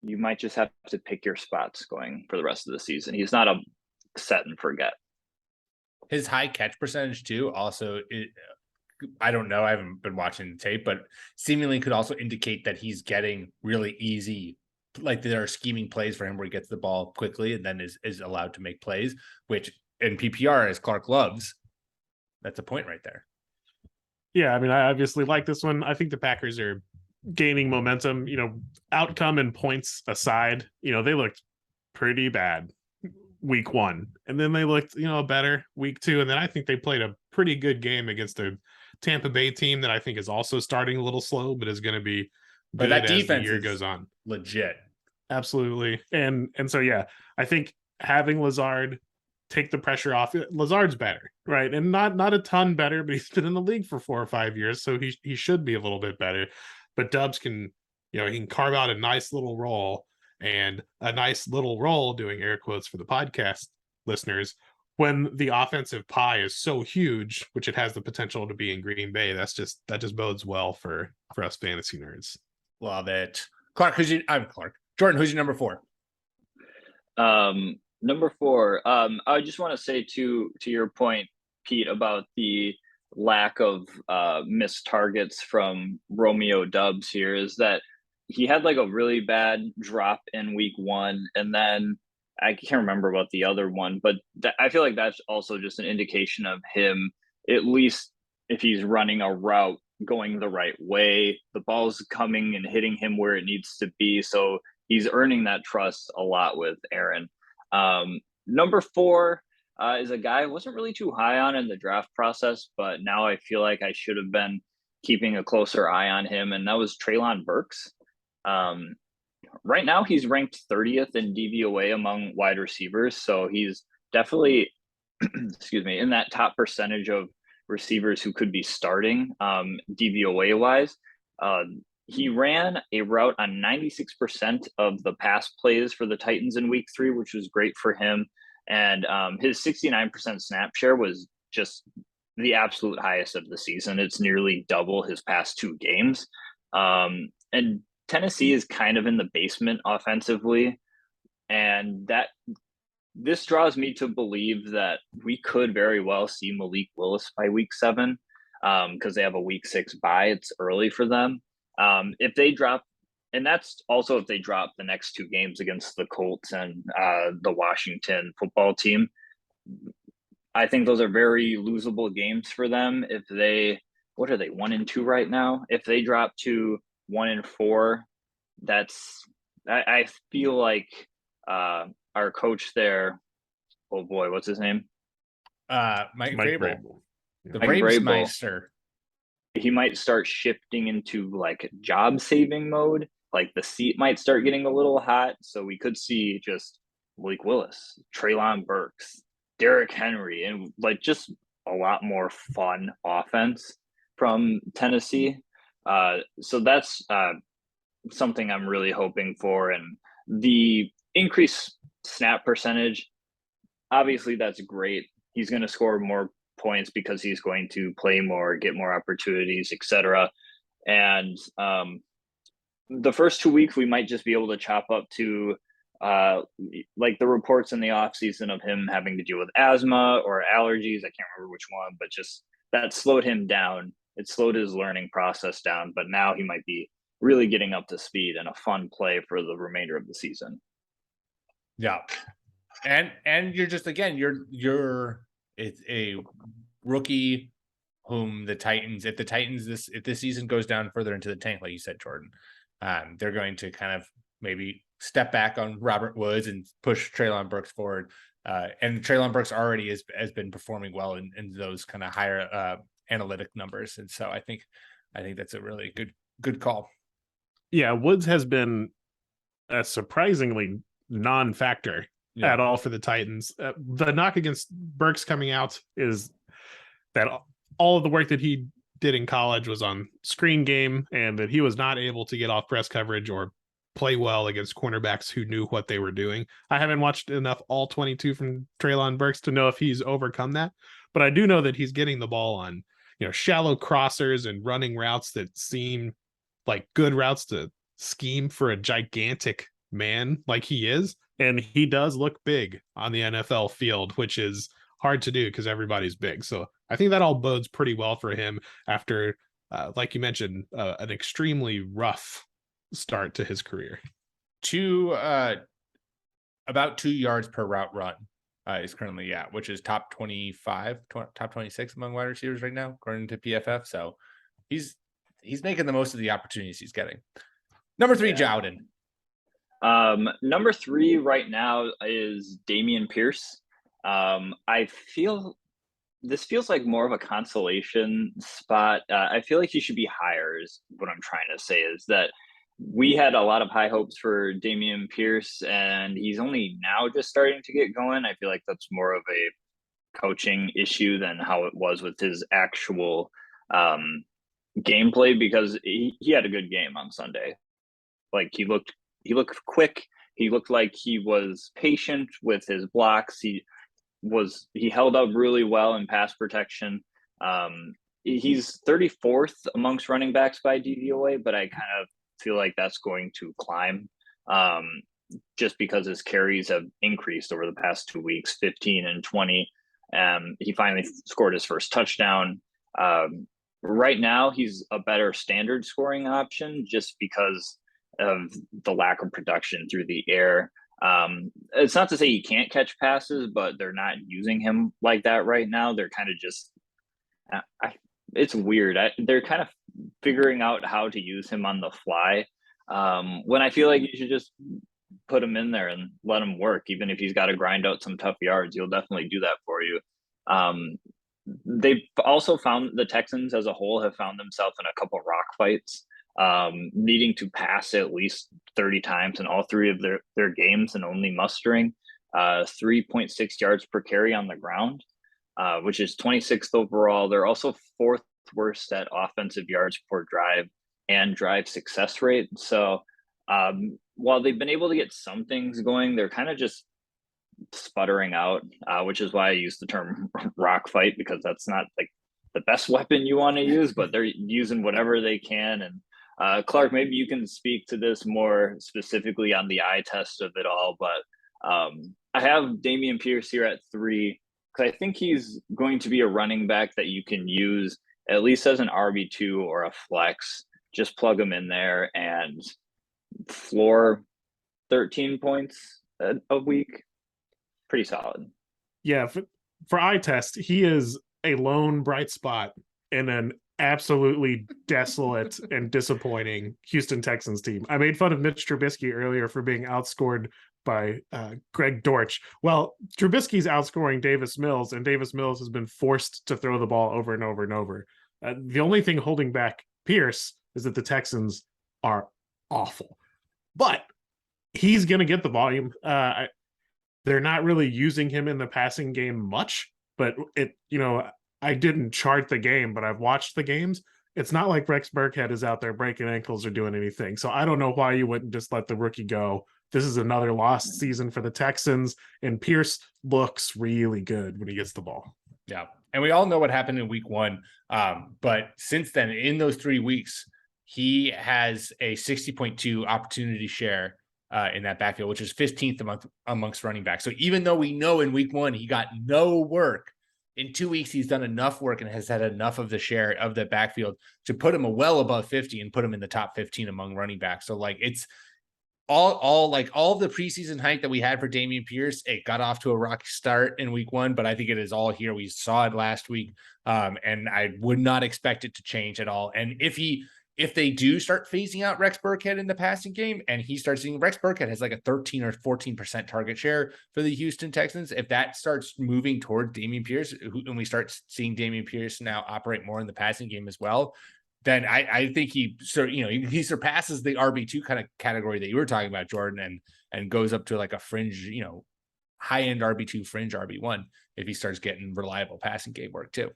you might just have to pick your spots going for the rest of the season. He's not a set and forget. His high catch percentage, too, also, I don't know. I haven't been watching the tape, but seemingly could also indicate that he's getting really easy. Like there are scheming plays for him where he gets the ball quickly and then is allowed to make plays, which in PPR, as Clark loves, that's a point right there. Yeah, I mean, I obviously like this one. I think the Packers are gaining momentum, outcome and points aside. They looked pretty bad week 1, and then they looked, better week 2. And then I think they played a pretty good game against a Tampa Bay team that I think is also starting a little slow, but is going to be good that as defense the year goes on. Legit. Absolutely. And so, yeah, I think having Lazard take the pressure off. Lazard's better, right? And not a ton better, but he's been in the league for 4 or 5 years, so he should be a little bit better. But Doubs can, he can carve out a nice little role, and a nice little role, doing air quotes for the podcast listeners, when the offensive pie is so huge, which it has the potential to be in Green Bay. That just bodes well for us fantasy nerds. Love it. Clark, I'm Clark. Jordan, who's your number 4? Number 4, I just want to say to your point, Pete, about the lack of missed targets from Romeo Doubs here, is that he had like a really bad drop in week 1, and then I can't remember about the other one, but I feel like that's also just an indication of him, at least if he's running a route, going the right way. The ball's coming and hitting him where it needs to be. So he's earning that trust a lot with Aaron. Number 4 is a guy I wasn't really too high on in the draft process, but now I feel like I should have been keeping a closer eye on him, and that was Treylon Burks. Right now he's ranked 30th in DVOA among wide receivers, so he's definitely in that top percentage of receivers who could be starting DVOA wise. He ran a route on 96% of the pass plays for the Titans in week 3, which was great for him. And his 69% snap share was just the absolute highest of the season. It's nearly double his past 2 games. And Tennessee is kind of in the basement offensively. And this draws me to believe that we could very well see Malik Willis by week 7, because they have a week 6 bye. It's early for them. If they drop, and that's also if they drop the next 2 games against the Colts and the Washington football team, I think those are very losable games for them. If they, what are they, 1-2 right now? If they drop to 1-4, I feel like our coach there, oh boy, what's his name? Mike Vrabel. The Mike Braves Vrabel. Meister. He might start shifting into like job saving mode. Like the seat might start getting a little hot. So we could see just Malik Willis, Treylon Burks, Derrick Henry, and like just a lot more fun offense from Tennessee. So that's something I'm really hoping for. And the increased snap percentage, obviously that's great. He's going to score more points because he's going to play more, get more opportunities, etc. And the first 2 weeks we might just be able to chop up to like the reports in the offseason of him having to deal with asthma or allergies. I can't remember which one, but just that slowed him down. It slowed his learning process down, but now he might be really getting up to speed and a fun play for the remainder of the season. Yeah. And you're just, again, it's a rookie whom the Titans, if this season goes down further into the tank, like you said, Jordan, they're going to kind of maybe step back on Robert Woods and push Treylon Burks forward. And Treylon Burks already has been performing well in those kind of higher analytic numbers. And so I think that's a really good call. Yeah, Woods has been a surprisingly non-factor at all for the Titans. The knock against Burks coming out is that all of the work that he did in college was on screen game, and that he was not able to get off press coverage or play well against cornerbacks who knew what they were doing. I haven't watched enough all 22 from Treylon Burks to know if he's overcome that, but I do know that he's getting the ball on, shallow crossers and running routes that seem like good routes to scheme for a gigantic man like he is. And he does look big on the NFL field, which is hard to do because everybody's big. So I think that all bodes pretty well for him after, like you mentioned, an extremely rough start to his career. About 2 yards per route run is currently at, which is top 25, top 26 among wide receivers right now, according to PFF. So he's making the most of the opportunities he's getting. Number 3, Jowden. Number 3 right now is Dameon Pierce. I feel this feels like more of a consolation spot. I feel like he should be higher is what I'm trying to say, is that we had a lot of high hopes for Dameon Pierce, and he's only now just starting to get going. I feel like that's more of a coaching issue than how it was with his actual gameplay, because he had a good game on Sunday. Like he looked quick. He looked like he was patient with his blocks. He held up really well in pass protection. He's 34th amongst running backs by DVOA, but I kind of feel like that's going to climb just because his carries have increased over the past 2 weeks, 15 and 20. He finally scored his first touchdown. Right now, he's a better standard scoring option just because of the lack of production through the air. It's not to say he can't catch passes, but they're not using him like that right now. They're kind of just, it's weird. They're kind of figuring out how to use him on the fly. When I feel like you should just put him in there and let him work. Even if he's got to grind out some tough yards, he'll definitely do that for you. They've also found, the Texans as a whole have found themselves in a couple of rock fights, needing to pass at least 30 times in all 3 of their games and only mustering 3.6 yards per carry on the ground, which is 26th overall. They're also 4th worst at offensive yards per drive and drive success rate. So while they've been able to get some things going, they're kind of just sputtering out, which is why I use the term rock fight, because that's not like the best weapon you want to use, but they're using whatever they can. And Clark, maybe you can speak to this more specifically on the eye test of it all, but I have Dameon Pierce here at 3 because I think he's going to be a running back that you can use at least as an RB2 or a flex. Just plug him in there and floor 13 points a week. Pretty solid. Yeah, for eye test, he is a lone bright spot in an absolutely desolate and disappointing Houston Texans team. I made fun of Mitch Trubisky earlier for being outscored by Greg Dortch. Well, Trubisky's outscoring Davis Mills, and Davis Mills has been forced to throw the ball over and over and over. The only thing holding back Pierce is that the Texans are awful. But he's going to get the volume. They're not really using him in the passing game much, but I didn't chart the game, but I've watched the games. It's not like Rex Burkhead is out there breaking ankles or doing anything. So I don't know why you wouldn't just let the rookie go. This is another lost season for the Texans, and Pierce looks really good when he gets the ball. Yeah. And we all know what happened in week 1. But since then, in those 3 weeks, he has a 60.2 opportunity share in that backfield, which is 15th amongst running backs. So even though we know in week 1 he got no work, in 2 weeks he's done enough work and has had enough of the share of the backfield to put him well above 50 and put him in the top 15 among running backs. So like it's all the preseason hype that we had for Dameon Pierce, it got off to a rocky start in week 1, but I think it is all here. We saw it last week, and I would not expect it to change at all. And if they do start phasing out Rex Burkhead in the passing game, and he starts seeing Rex Burkhead has like a 13 or 14% target share for the Houston Texans. If that starts moving toward Dameon Pierce, and we start seeing Dameon Pierce now operate more in the passing game as well, then I think he surpasses the RB2 kind of category that you were talking about, Jordan, and goes up to like a fringe, high-end RB2 fringe RB1 if he starts getting reliable passing game work too.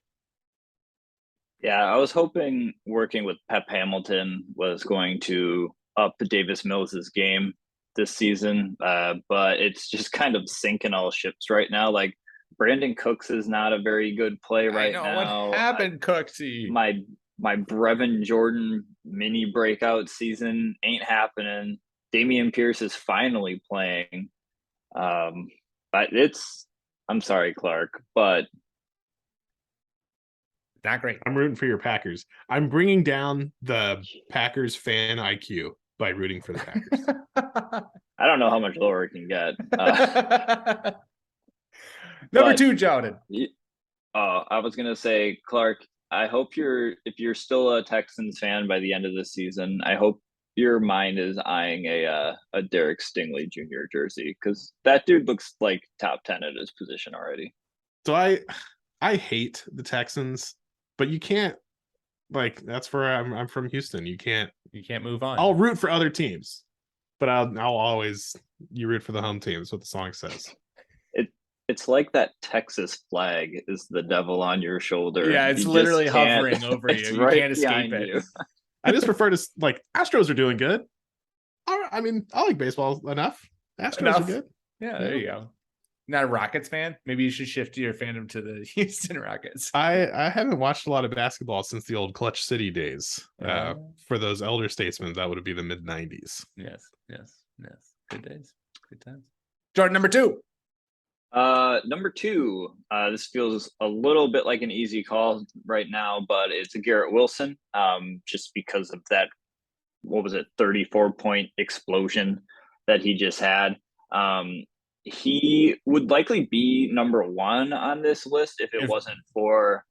Yeah, I was hoping working with Pep Hamilton was going to up Davis Mills' game this season, but it's just kind of sinking all ships right now. Like, Brandon Cooks is not a very good play right now. What happened, Cooksy? My Brevin Jordan mini breakout season ain't happening. Dameon Pierce is finally playing. But I'm sorry, Clark, but not great. I'm rooting for your Packers. I'm bringing down the Packers fan IQ by rooting for the Packers. I don't know how much lower it can get. Number 2, Jordan. I was gonna say, Clark, I hope if you're still a Texans fan by the end of the season, I hope your mind is eyeing a Derek Stingley Jr. jersey, because that dude looks like top 10 at his position already. So I hate the Texans, but you can't, like, that's where I'm from Houston. You can't move on. I'll root for other teams, but I'll always, you root for the home team. That's what the song says. It's like that Texas flag is the devil on your shoulder. Yeah, it's literally hovering over you. You can't escape it. You. I just prefer to, like, Astros are doing good. I mean, I like baseball enough. Astros are good. Yeah, there you go. Not a Rockets fan? Maybe you should shift your fandom to the Houston Rockets. I haven't watched a lot of basketball since the old Clutch City days. For those elder statesmen, that would be the mid 90s. Yes. Good days. Good times. Jordan, number 2. Number 2, this feels a little bit like an easy call right now, but it's a Garrett Wilson, just because of that, 34-point explosion that he just had. He would likely be number 1 on this list if it wasn't for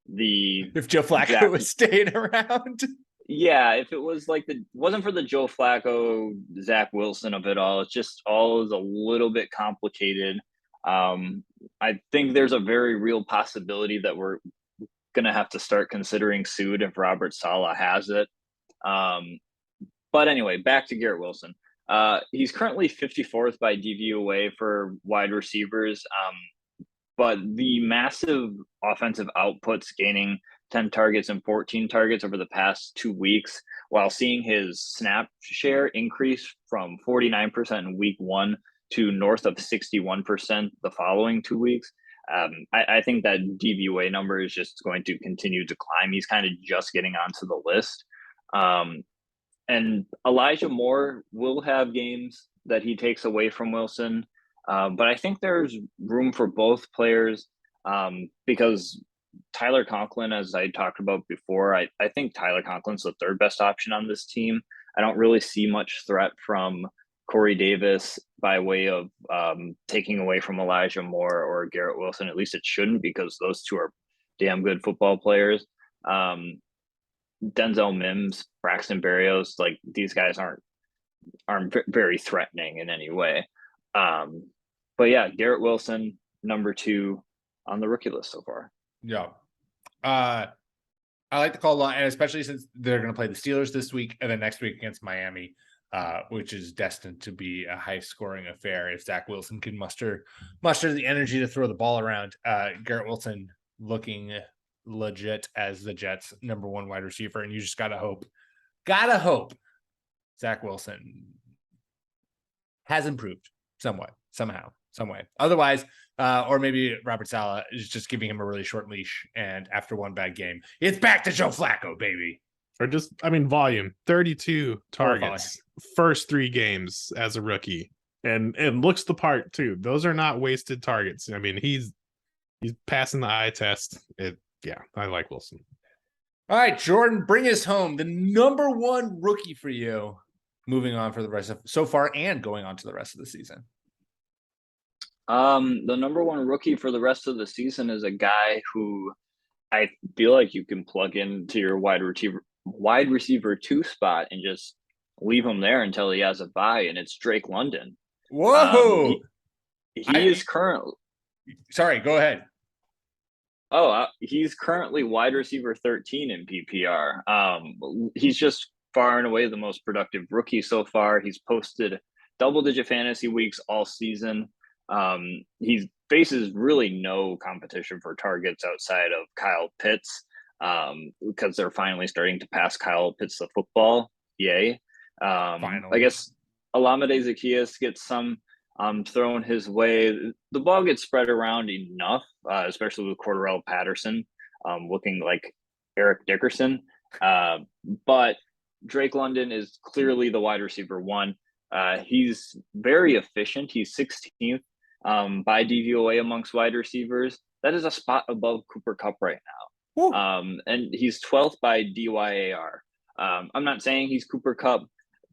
if Joe Flacco was staying around. Yeah, if it was wasn't for the Joe Flacco, Zach Wilson of it all, it's just all is a little bit complicated. I think there's a very real possibility that we're going to have to start considering Sood if Robert Saleh has it. But anyway, back to Garrett Wilson. He's currently 54th by DVOA for wide receivers. But the massive offensive outputs, gaining 10 targets and 14 targets over the past 2 weeks, while seeing his snap share increase from 49% in week 1 to north of 61% the following 2 weeks. I think that DVOA number is just going to continue to climb. He's kind of just getting onto the list. And Elijah Moore will have games that he takes away from Wilson. But I think there's room for both players, because Tyler Conklin, as I talked about before, I think Tyler Conklin's the 3rd best option on this team. I don't really see much threat from Corey Davis by way of taking away from Elijah Moore or Garrett Wilson. At least it shouldn't, because those two are damn good football players. Denzel Mims, Braxton Berrios, like, these guys aren't very threatening in any way. But yeah, Garrett Wilson, number 2 on the rookie list so far. Yeah. I like the call a lot, and especially since they're going to play the Steelers this week and then next week against Miami, which is destined to be a high-scoring affair if Zach Wilson can muster the energy to throw the ball around. Garrett Wilson looking legit as the Jets' number 1 wide receiver, and you just gotta hope Zach Wilson has improved somewhat, somehow, some way. Otherwise, or maybe Robert Saleh is just giving him a really short leash, and after one bad game, it's back to Joe Flacco, baby. Or just, volume, 32 targets, first 3 games as a rookie, and looks the part too. Those are not wasted targets. He's passing the eye test. I like Wilson. All right, Jordan, bring us home. The number 1 rookie for you, moving on for the rest of so far and going on to the rest of the season. The number 1 rookie for the rest of the season is a guy who I feel like you can plug into your wide receiver 2 spot and just leave him there until he has a bye, and it's Drake London. Whoa! He is currently. Sorry, go ahead. He's currently wide receiver 13 in PPR. He's just far and away the most productive rookie so far. He's posted double-digit fantasy weeks all season. He faces really no competition for targets outside of Kyle Pitts, because they're finally starting to pass Kyle Pitts the football. Yay. I guess Olamide Zaccheaus gets some thrown his way. The ball gets spread around enough, especially with Cordarrelle Patterson looking like Eric Dickerson. But Drake London is clearly the wide receiver one. He's very efficient. He's 16th by DVOA amongst wide receivers. That is a spot above Cooper Kupp right now. And he's 12th by DYAR. I'm not saying he's Cooper Kupp,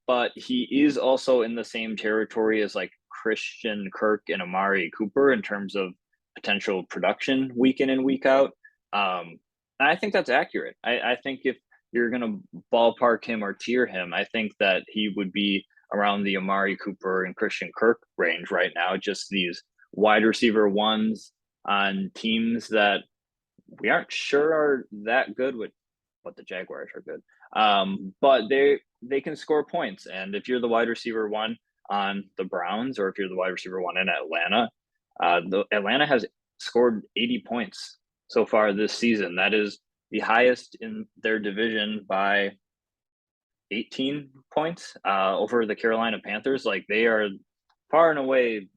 but he is also in the same territory as like Christian Kirk and Amari Cooper in terms of potential production week in and week out. And I think that's accurate. I think if you're going to ballpark him or tier him, I think that he would be around the Amari Cooper and Christian Kirk range right now. Just these wide receiver ones on teams that we aren't sure are that good with, but the Jaguars are good. But they can score points. And if you're the wide receiver one on the Browns, or if you're the wide receiver one in Atlanta, Atlanta has scored 80 points so far this season. That is the highest in their division by 18 points over the Carolina Panthers. Like, they are far and away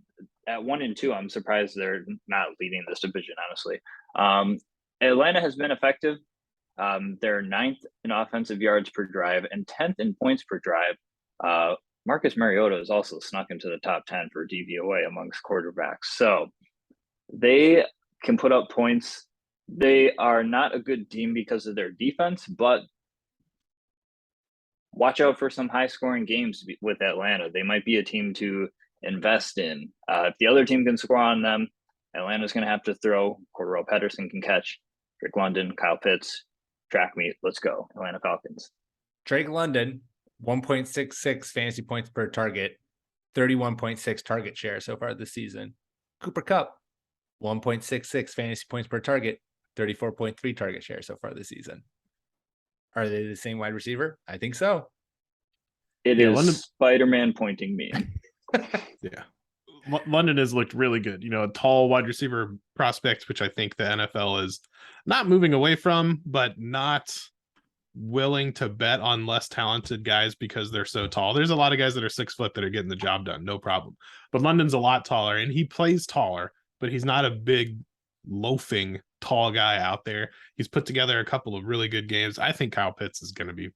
at 1-2. I'm surprised they're not leading this division, honestly. Atlanta has been effective. They're 9th in offensive yards per drive and 10th in points per drive. Marcus Mariota has also snuck into the top 10 for DVOA amongst quarterbacks. So they can put up points. They are not a good team because of their defense, but watch out for some high-scoring games with Atlanta. They might be a team to invest in. If the other team can score on them, Atlanta's going to have to throw. Cordarrelle Patterson can catch. Drake London, Kyle Pitts, track meet. Let's go, Atlanta Falcons. Drake London, 1.66 fantasy points per target, 31.6 target share so far this season. Cooper Kupp, 1.66 fantasy points per target, 34.3 target share so far this season. Are they the same wide receiver? I think so. It is London... Spider-Man pointing me. Yeah. London has looked really good. You know, a tall wide receiver prospect, which I think the NFL is not moving away from, but not willing to bet on less talented guys because they're so tall. There's a lot of guys that are 6 foot that are getting the job done, no problem. But London's a lot taller, and he plays taller, but he's not a big loafing tall guy out there. He's put together a couple of really good games. I think Kyle Pitts is going to be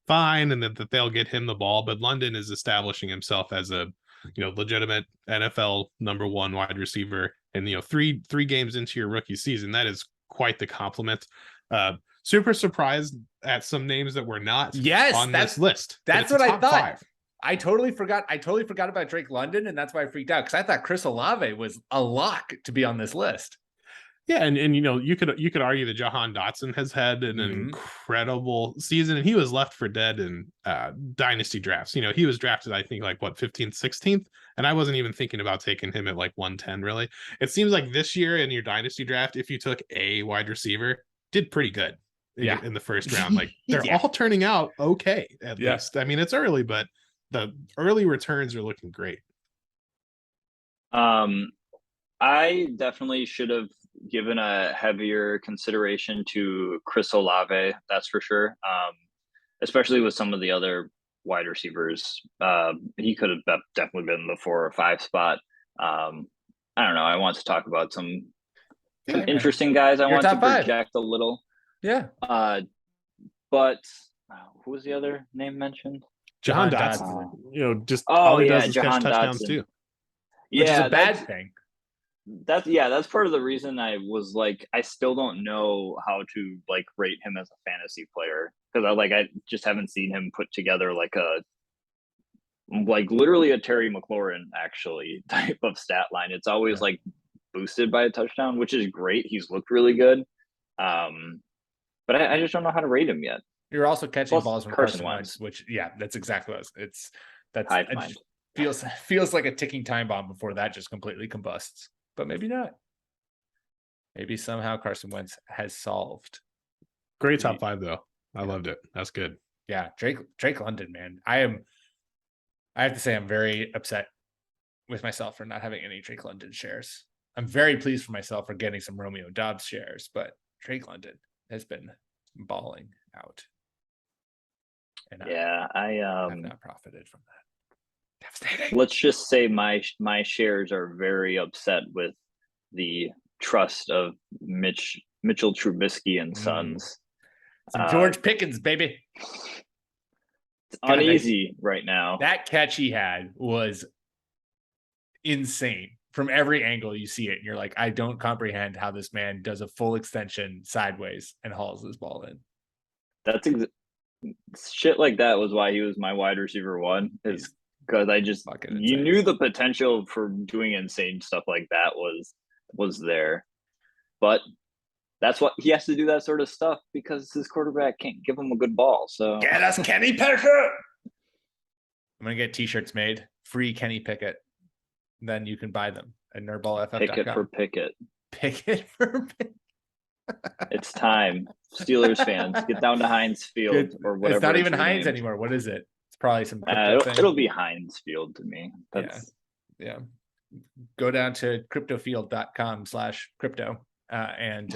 fine, and that they'll get him the ball. But London is establishing himself as a legitimate NFL number 1 wide receiver. And three games into your rookie season, that is quite the compliment. Super surprised at some names that were not on this list. That's what I thought. 5. I totally forgot about Drake London, and that's why I freaked out, because I thought Chris Olave was a lock to be on this list. Yeah, and you could argue that Jahan Dotson has had an incredible season, and he was left for dead in dynasty drafts. He was drafted, I think, 15th, 16th, and I wasn't even thinking about taking him at 110. Really, it seems like this year in your dynasty draft, if you took a wide receiver, did pretty good. In the first round. They're all turning out okay, at least. I mean, it's early, but the early returns are looking great. I definitely should have given a heavier consideration to Chris Olave, that's for sure. Especially with some of the other wide receivers. He could have definitely been in the 4 or 5 spot. I don't know. I want to talk about some interesting guys. I want to project a little. Yeah. But who was the other name mentioned? Jahan Dotson. Just all he does is catch touchdowns too. Which is a bad thing. That's part of the reason I was I still don't know how to rate him as a fantasy player, because I just haven't seen him put together literally a Terry McLaurin actually type of stat line. It's always boosted by a touchdown, which is great. He's looked really good. But I just don't know how to rate him yet. You're also catching balls from Carson Wentz, which that's exactly what it feels like a ticking time bomb before that just completely combusts. But maybe not. Maybe somehow Carson Wentz has solved. Great top 5 though. I loved it. That's good. Yeah, Drake London, man. I have to say I'm very upset with myself for not having any Drake London shares. I'm very pleased for myself for getting some Romeo Doubs shares, but Drake London has been balling out. And I have not profited from that. Devastating. Let's just say my shares are very upset with the trust of Mitchell Trubisky and Sons. Some George Pickens, baby. It's uneasy right now. That catch he had was insane. From every angle you see it, and you're like, I don't comprehend how this man does a full extension sideways and hauls this ball in. That's shit like that was why he was my wide receiver one, is because you knew the potential for doing insane stuff like that was there. But that's what he has to do, that sort of stuff, because his quarterback can't give him a good ball. So get us Kenny Pickett. I'm gonna get t-shirts made, free Kenny Pickett. Then you can buy them at NerdBallFF.com. Pickett for Pickett. Pickett for Pickett. It's time. Steelers fans, get down to Heinz Field or whatever. It's not even Heinz anymore. What is it? It's probably some it'll be Heinz Field to me. Yeah. Go down to cryptofield.com/crypto and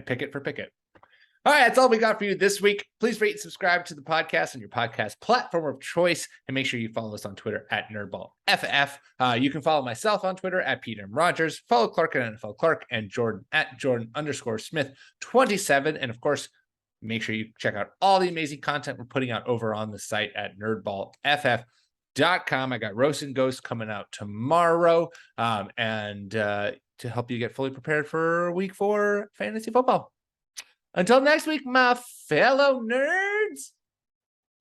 pick it for Pickett. All right, that's all we got for you this week. Please rate and subscribe to the podcast on your podcast platform of choice, and make sure you follow us on Twitter at NerdBallFF. You can follow myself on Twitter at Peter M. Rogers, follow Clark at NFL Clark, and Jordan at Jordan_Smith27. And of course, make sure you check out all the amazing content we're putting out over on the site at NerdBallFF.com. I got Roast and Ghost coming out tomorrow, and to help you get fully prepared for week 4 fantasy football. Until next week, my fellow nerds.